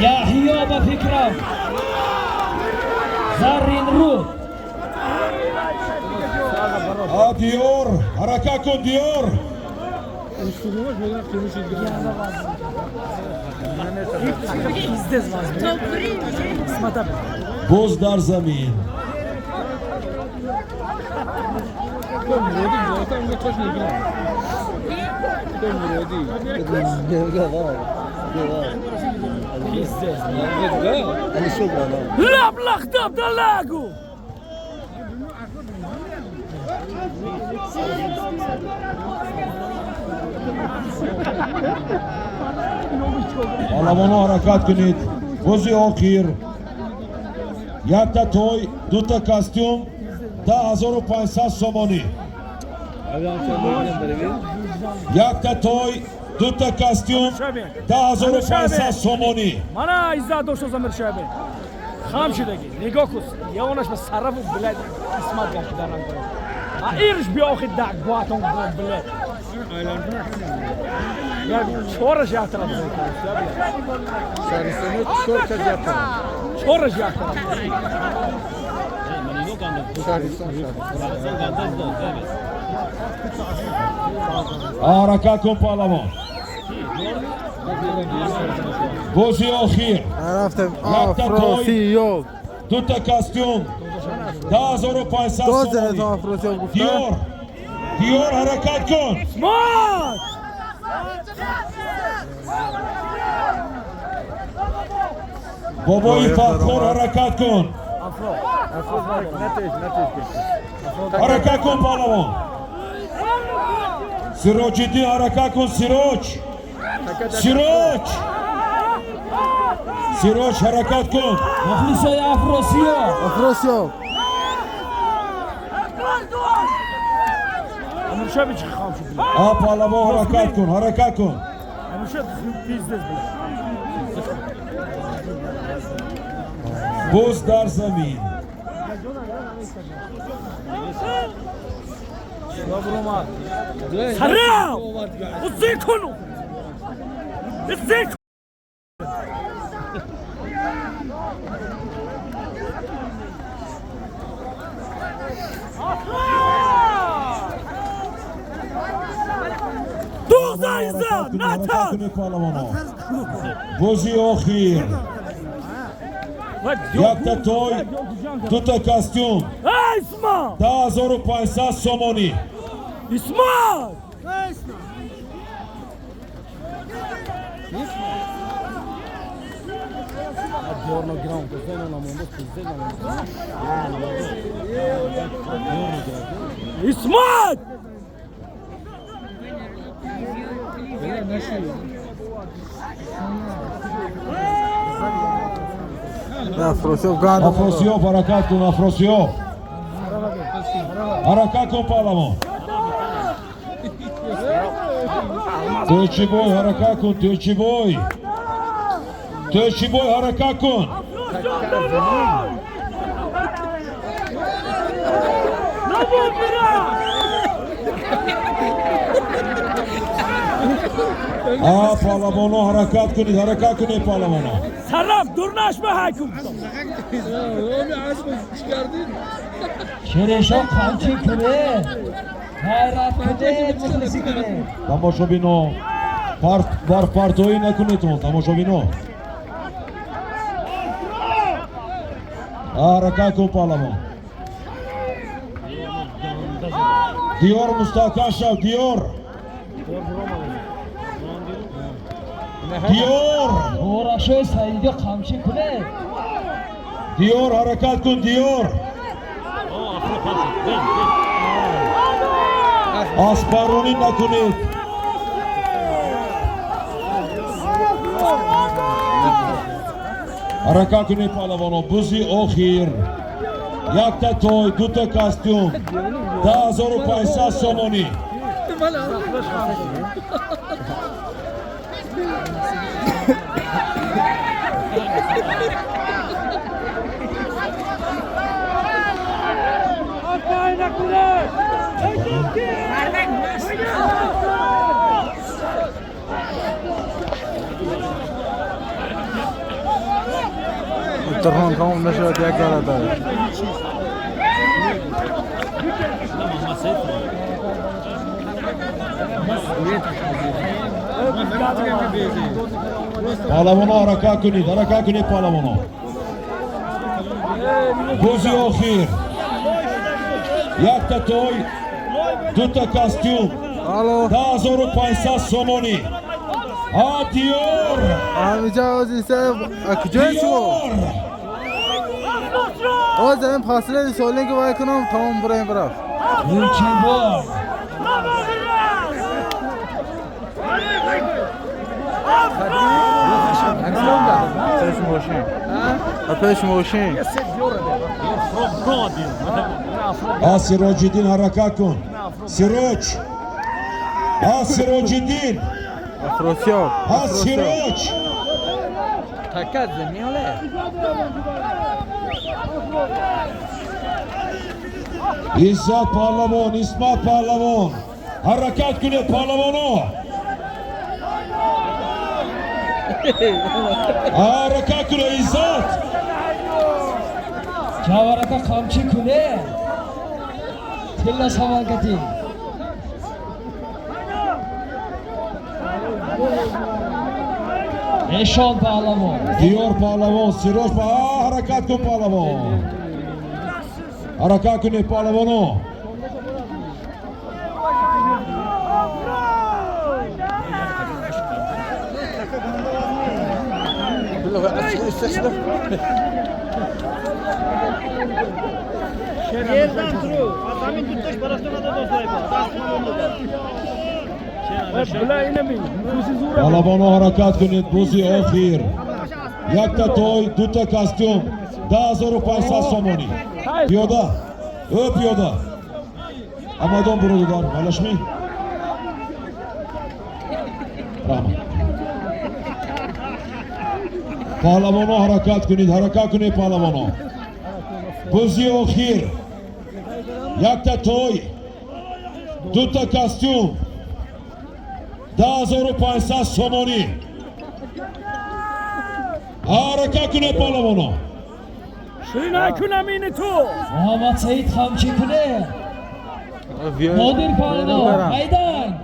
S2: یحیی با فکرم زرین رو
S1: دیور حرکت کن دیور بوز در زمین
S2: لبلخ دب دلاغو
S1: پالوانو حرکت کنید بوزی آخیر یک تا توی دو تا کاستیوم 10,500 سومونی یک تا توی دو تا کاستیوم 10,500 سومونی
S5: مانا عزت دوشو زمیر شبه خام شدگی نگاه کن یوانش به صرف و بلد اسمت گشت دارن ایرش بیا آخی دک باتون بلد چورش یاتر چورش یاتر
S1: حرکت کن پالوان بوزی آخیر
S4: رفتم آفروسیو
S1: دو تا کاستیوم 10,500 سومونی
S4: آفروسیو گفتم
S1: دیور حرکت کن
S5: مات
S1: بابای فخور حرکت کن حرکت کن پالوان سیروج الدین حرکت کن سیروج حرکت کن
S2: مخلصای
S4: آفروسیو
S5: امیر شبه چی خام شد
S1: پالوان حرکت کن
S5: امیر شبه پیزدز
S1: بوز در زمین
S5: سرام ازی کنو ازی کنو دوزایزا ناتان
S1: بوزی آخیر یک تا توی دو تا کاستیوم
S5: اسما
S1: 10,500 سومونی
S5: اسما اسمت
S4: Afrosiyov
S1: حرکت کن افراسیاب حرکت کن پهلوان. توچی بوی حرکت کن. توچی بوی حرکت کن. پهلوانا حرکت کنید. حرکت کنید پهلوانا.
S5: صرف درنش به حکوم
S2: شرشان قمچی کنه حیرت کنه مخلصی کنه.
S1: تماشابینا بر پرتویی نکنید. تماشابینا حرکت کن پهلوان. دیار مستحکم شو. دیار
S2: دورشوی سعیدی قمچی کنه.
S1: دیار حرکت کن. دیار اسپرانی نکنید. حرکت کنید پهلوانا. بازی آخر. یک تا توی، دو تا کاستیوم، 10500 سومانی.
S4: ترهان تمام نشد یک داره داره.
S1: پهلوانا حرکت کنید. حرکت کنید پهلوانا. بازی آخر. یک تا توی، دو تا کاستیوم، 10500 سومانی. دیار
S4: همینجا وزیسته کجای شما؟ آقا زمین فاصله سوالین که باید کنم تمام برایم برم.
S2: توچی بوی
S4: پیش موشین
S1: سراج‌الدین حرکت کن. سراج سراج‌الدین.
S4: افراسیاب
S1: سراج
S3: تکت زمیاله
S1: عزت پهلوان. اسمت پهلوان. حرکت کنید پهلوانا. حرکت کنید. عزت
S2: جوارکا قمچی کنه. تلا سوالگتی نشان پهلوان.
S1: دیار پهلوان. سراج حرکت کن پهلوان. حرکت کنید پهلوانا.
S5: yerdan turu asamin tuttuş parasına da dostay var dasman olmadı bula inamin kusi zura
S1: پهلوانا حرکت کنید. بازی آخر. یک تا توی، دو تا کاستیوم، 10500 سومانی. پیاده. پیاده. امادان برادر. مالشمی. رحمت. پهلوانا حرکت کنید. حرکت کنید پهلوانا. بازی آخر. یک تا توی، دو تا کاستیوم، 10500 سومانی. حرکت کنید پهلوانا.
S5: شینا کنم این تو
S2: محمد سعید قمچی کنه. نادر پهلوان میدان.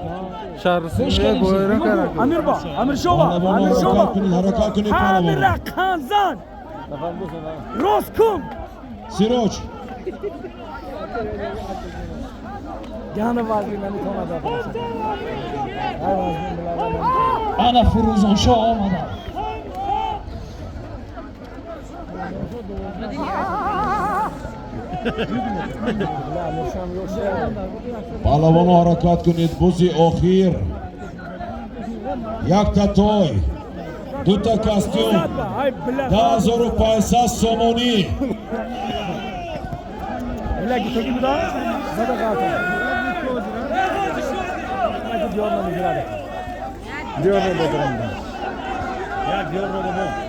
S4: شهر سیمه بویرن کرد.
S5: امیر با امیر شوبا امیر شوبا
S1: حرکت کنید
S5: امیر
S1: پهلوانا.
S5: خانزان روسکوم
S1: سراج
S5: جان وازی من تو ماذا
S2: انا فروزان شاه آمدم.
S1: پهلوانا حرکت کنید. بازی آخر. یک تا توی، دو تا کاستیوم، 10500 سومانی.
S5: bilagi tegi buda zada qoldi. Hadi diyorlar giradi. Diyorlar bodaramda. Ya diyorlar bodaramda.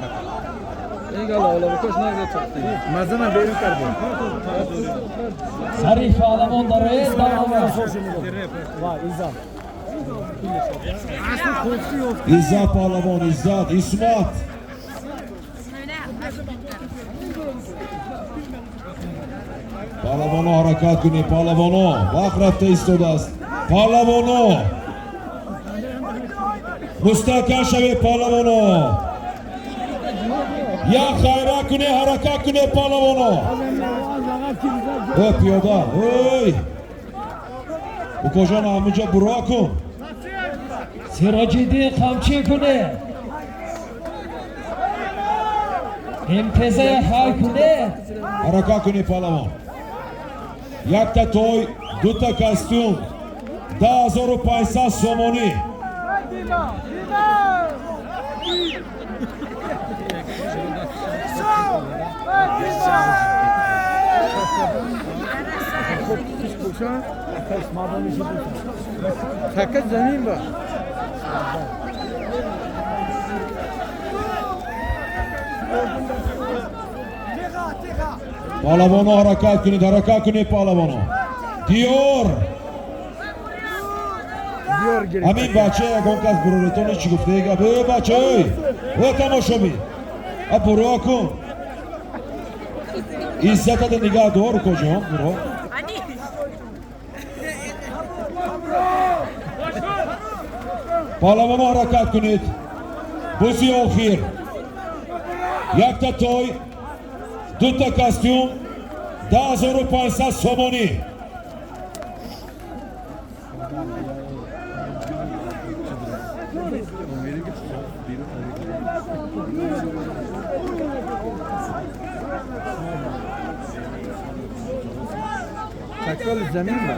S3: Egala ola ko'sh narsa chiqdi. Mazana berib qardi.
S2: Zarif pahlavonlari davom
S5: Va izam.
S1: İzzat Pahlavon, İzzat, İsmat. Pahlavonu harakat günü, Pahlavonu. Vaqt rafta istodas. Pahlavonu. Mustahkam shavi Pahlavonu. Ya xayra günü, harakat günü Pahlavonu. Hop yoda, oy. Bu kocan amca bırakın.
S2: Sirajiddin qamchi kuni. Imteza hay kuni.
S1: Harakat günü Pahlavon. Yakta toy, duta kostyum. 10,500 somoni.
S3: Fakat zamin var.
S1: Pahlavonu harakat günü Pahlavonu. Diyor.
S3: Diyor geri.
S1: Amin bache agonkas bururetoni chi guftega be bache oy. O tamoshobi. A burakun. İzzata da nigah doğru kocam buro. Pahlavonu harakat günü. Buzi okhir. Yakta toy. Duta kostyum. 10,500 somoni.
S3: Takal zamin var.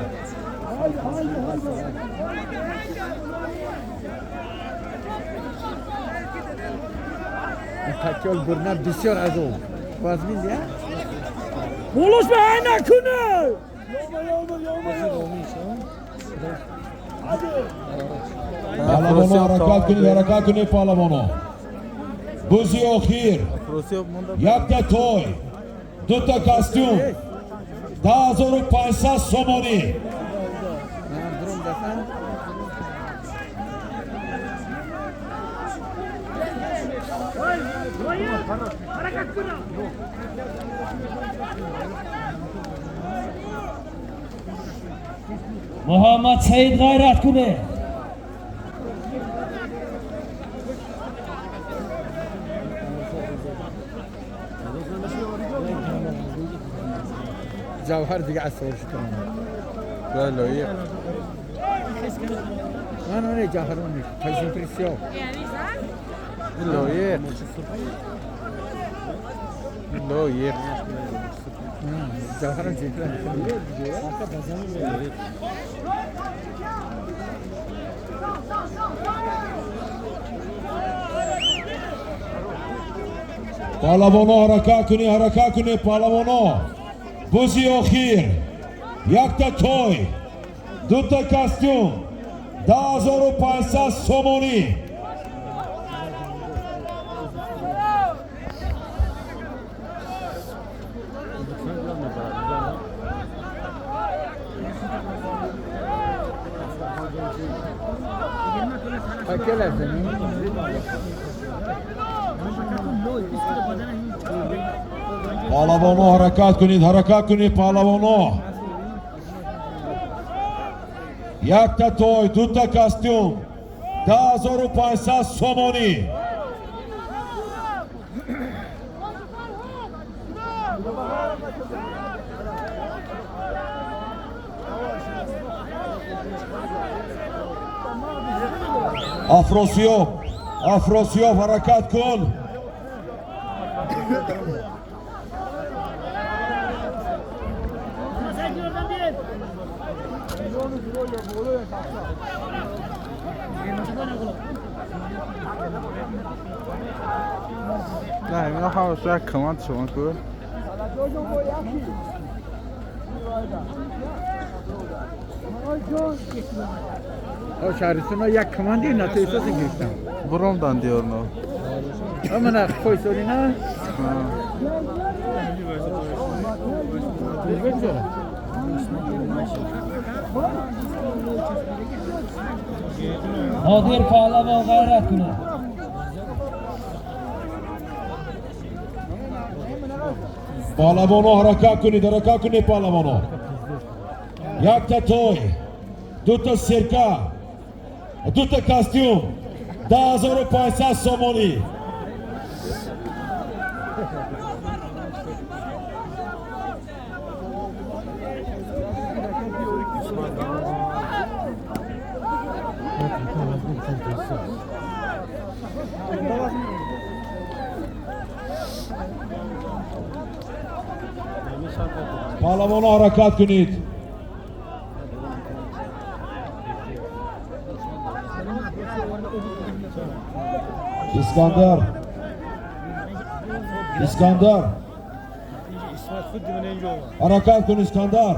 S3: Takal burna bisyor azol. Vazmin ya.
S5: Buluş be ayna kuni.
S1: Pahlavonu harakat günü Pahlavonu. Buzi okhir. Yakta toy. Duta kostyum. 10,500 somoni.
S3: Durum defen.
S2: Muhammad Said g'ayrat kuni.
S3: Javhar diye asıl şu tamam. Böyle iyi. Ano ne Javhar onu? Fazla presyon. Lo iyi. Lo iyi. Javhar'ın zikri.
S1: Pahlavonu harakat günü Pahlavonu. Buzi okhir. Yakta toy. Duta kostyum. 10,500 somoni.
S3: Fakirler zamin.
S1: Pahlavonu harakat günü Pahlavonu. Yakta toy, duta kostyum. 10,500 somoni. Afrosiyov harakat kun.
S3: نه اینا هم شاید کمانت شما کن O şarjına yak komandi na teyze gittim.
S4: Buromdan diyor no.
S3: Ama ne koy soruna?
S2: Qodir Pahlavon g'ayrat kuni.
S1: Palavono harakat kunid palavono. Yakta toy, duta sirka, duta kostyum, 10,500 somoni. Palavono harakat kunid. İskandar. Harakat kun İskandar.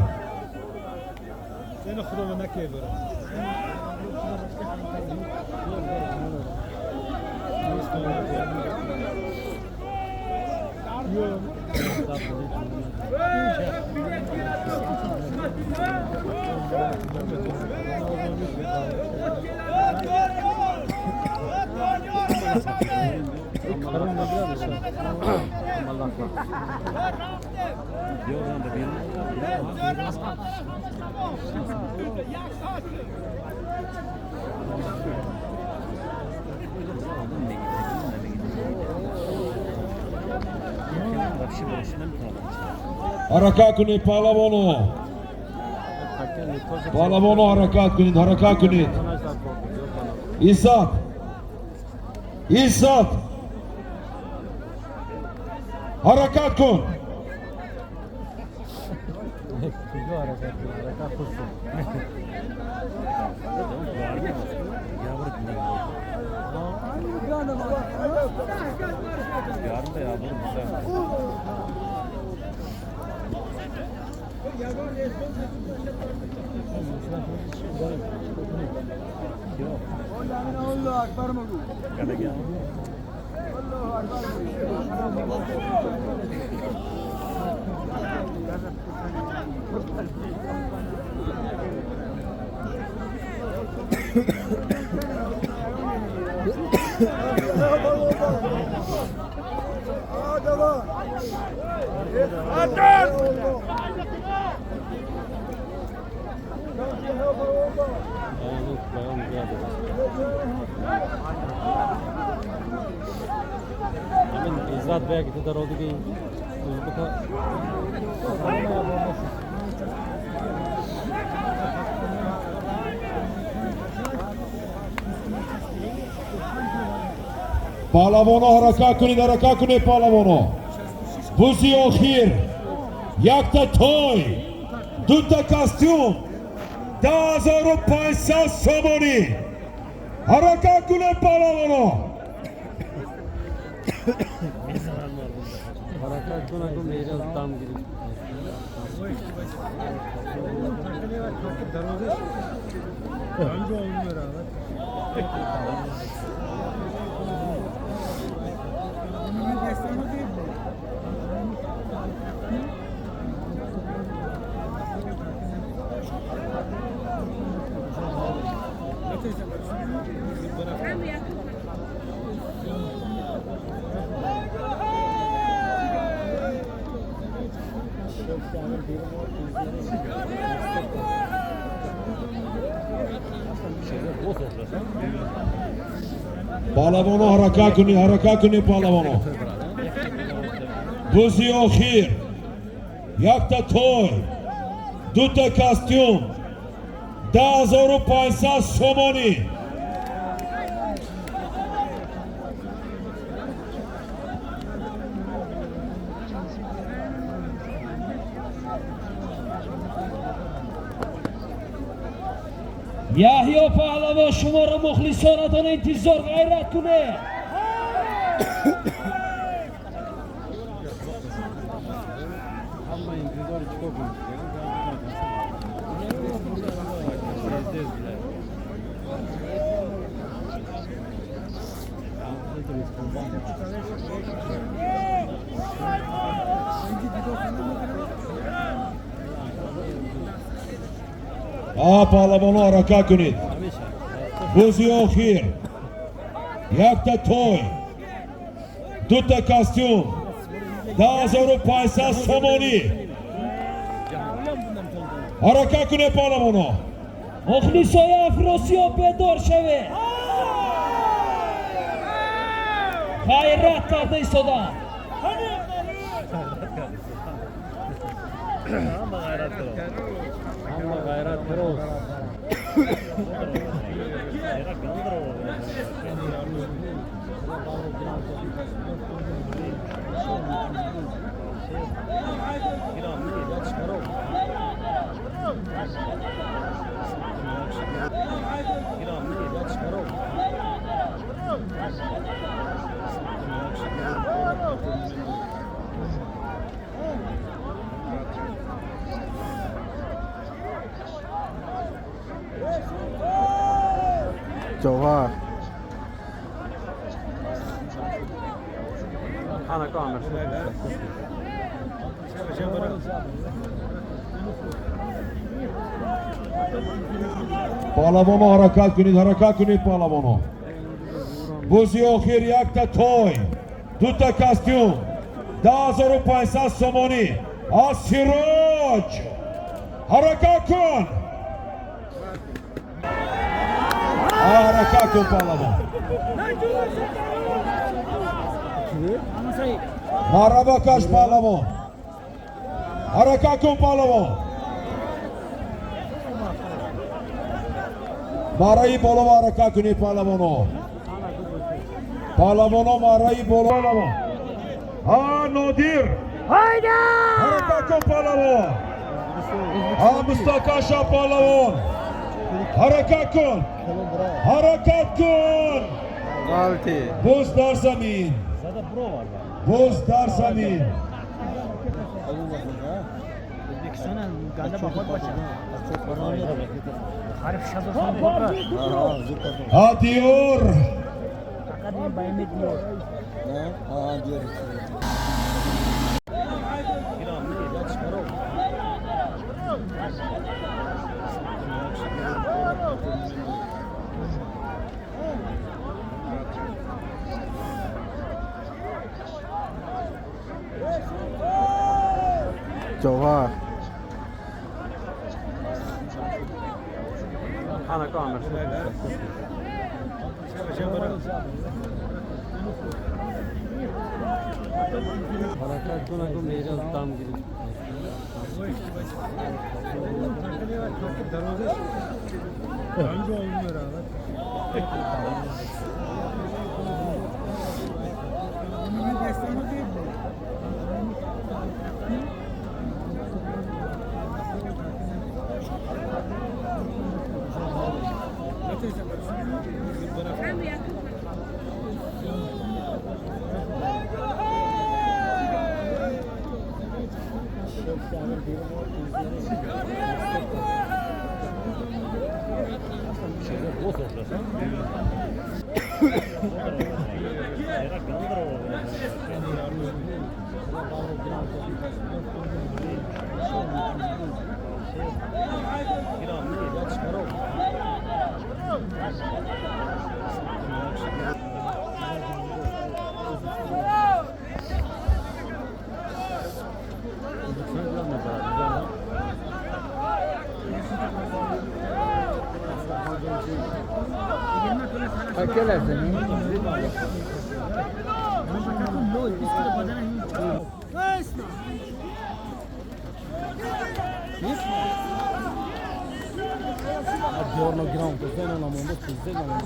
S1: Harakat kunid palavono. Palavono harakat kunid. İzzat. Harakat kun.
S6: İzzat Bey'e gitti dar oldu ki
S1: Palavono harakat kunid palavono. Buzi okhir. Yakta toy. Duta kostyum. 10,500 somoni. Harakat kunid palavono.
S6: harakat kuna मेरे दाम गिरी
S1: Palavono harakat kunid palavono. Buzi okhir. Yakta toy. Duta kostyum. 10,500 somoni.
S2: Yahyo Pahlavon shumora muxlisonatona intizor g'ayrat kuni.
S6: Ama intizar çok
S1: پالوانو حرکت کنید. بازی آخر یک تا توی 2 تا کاستیوم 10500 سومانی. حرکت کنید پالوانو.
S2: مخلصای افراسیاب بیدار شوه. خیرات کرده ایستادن.
S6: Hamma gayret kırıl.
S4: جوهر
S6: Ana kamer.
S1: پالوانو حرکت کنید پالوانو. بازی آخر یک تا توی 2 تا کاستیوم 10500 سومانی. از سراج حرکت کن. حرکت کن پالوان. مرحبا کش پالوان. حرکت کن پالوان. مارایی بالا و حرکت کنید پالوانو. پالوانو مارایی بالا. پالوان ها نادیر حرکت کن پالوان. ها مستقاشا پالوان حرکت کن. حرکت کن.
S4: غلطی
S1: بوز در زمین. بوز در زمین. آدیور
S4: جوهر
S6: Ana kamer. Harakat kuna ko mere tam giri.
S4: اکل
S3: Giorno ground, cos'è non la mondo, cos'è non la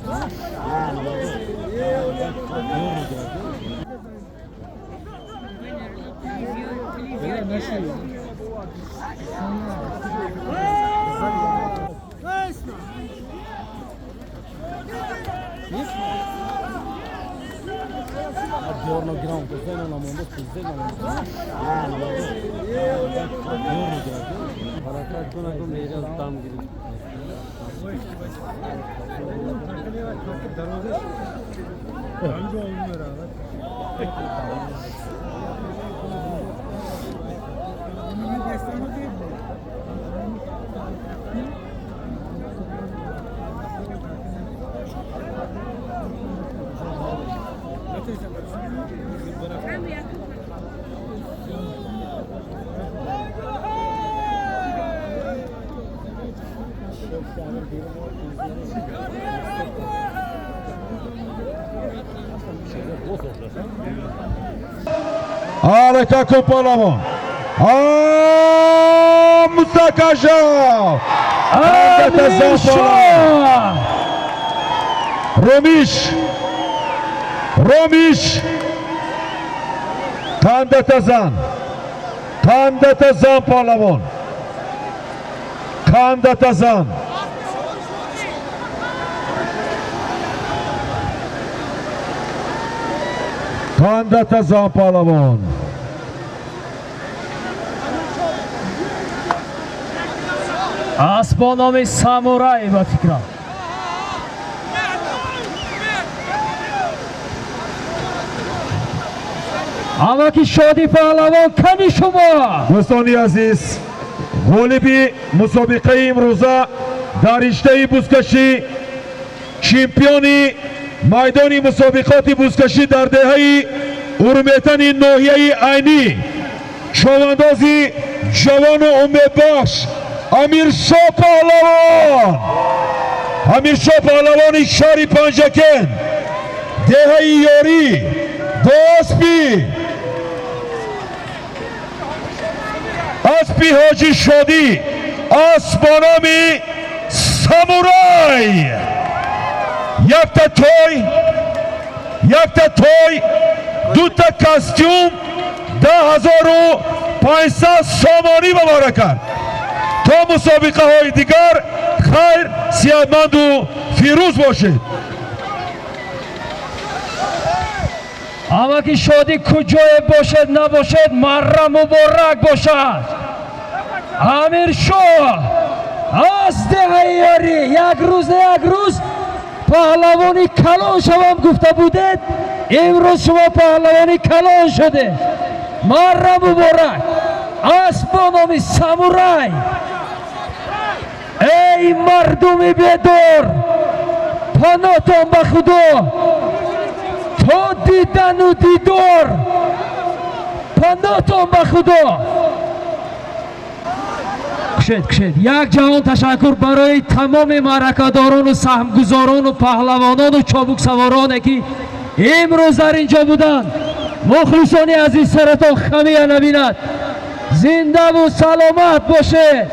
S3: Giorno ground, cos'è non la mondo, cos'è non
S6: Harakat kuna ko mere tam giri.
S1: Harika Kopalama. Mustakaja.
S2: Amir Shah.
S1: Romish. Kandatazan Palavon. Kandatazan. Palavon.
S2: اسب نام سامورای با فکرم اما که شادی پهلوان کمی شما
S1: دوستان عزیز غالب مسابقه امروزه در رشته بزکشی چمپیون میدان مسابقات بزکشی در دهه اورمیتن ناحیه عینی چواندازی جوان و امیدبخش امیر شاه پهلوان شهر پنجکن دهه یاری اسبی حاجی شادی اسب با نام سامورای یک تا توی دو تا کاستیوم 10,500 سامانی مبارکان تا مسابقه های دیگر خیر سیادمند و فیروز باشید.
S2: اما که شادی کجای باشد نباشد مره مبارک باشد. امیر شاه از دهه یاری یک روز پهلوانی کلان شوم گفته بودید، امروز شما پهلوانی کلان شده. مره مبارک. اسب با نام سامورای. ای مردم بیدار پناهتان به خدا تا دیدن و دیدار پناهتان به خدا. کشید یک جهان تشکر برای تمام معرکه‌داران و سهمگزاران و پهلوانان و چابک سوارانی که امروز در اینجا بودند. مخلصان عزیز سرتان خمیه نبیند. زنده و سلامت باشه.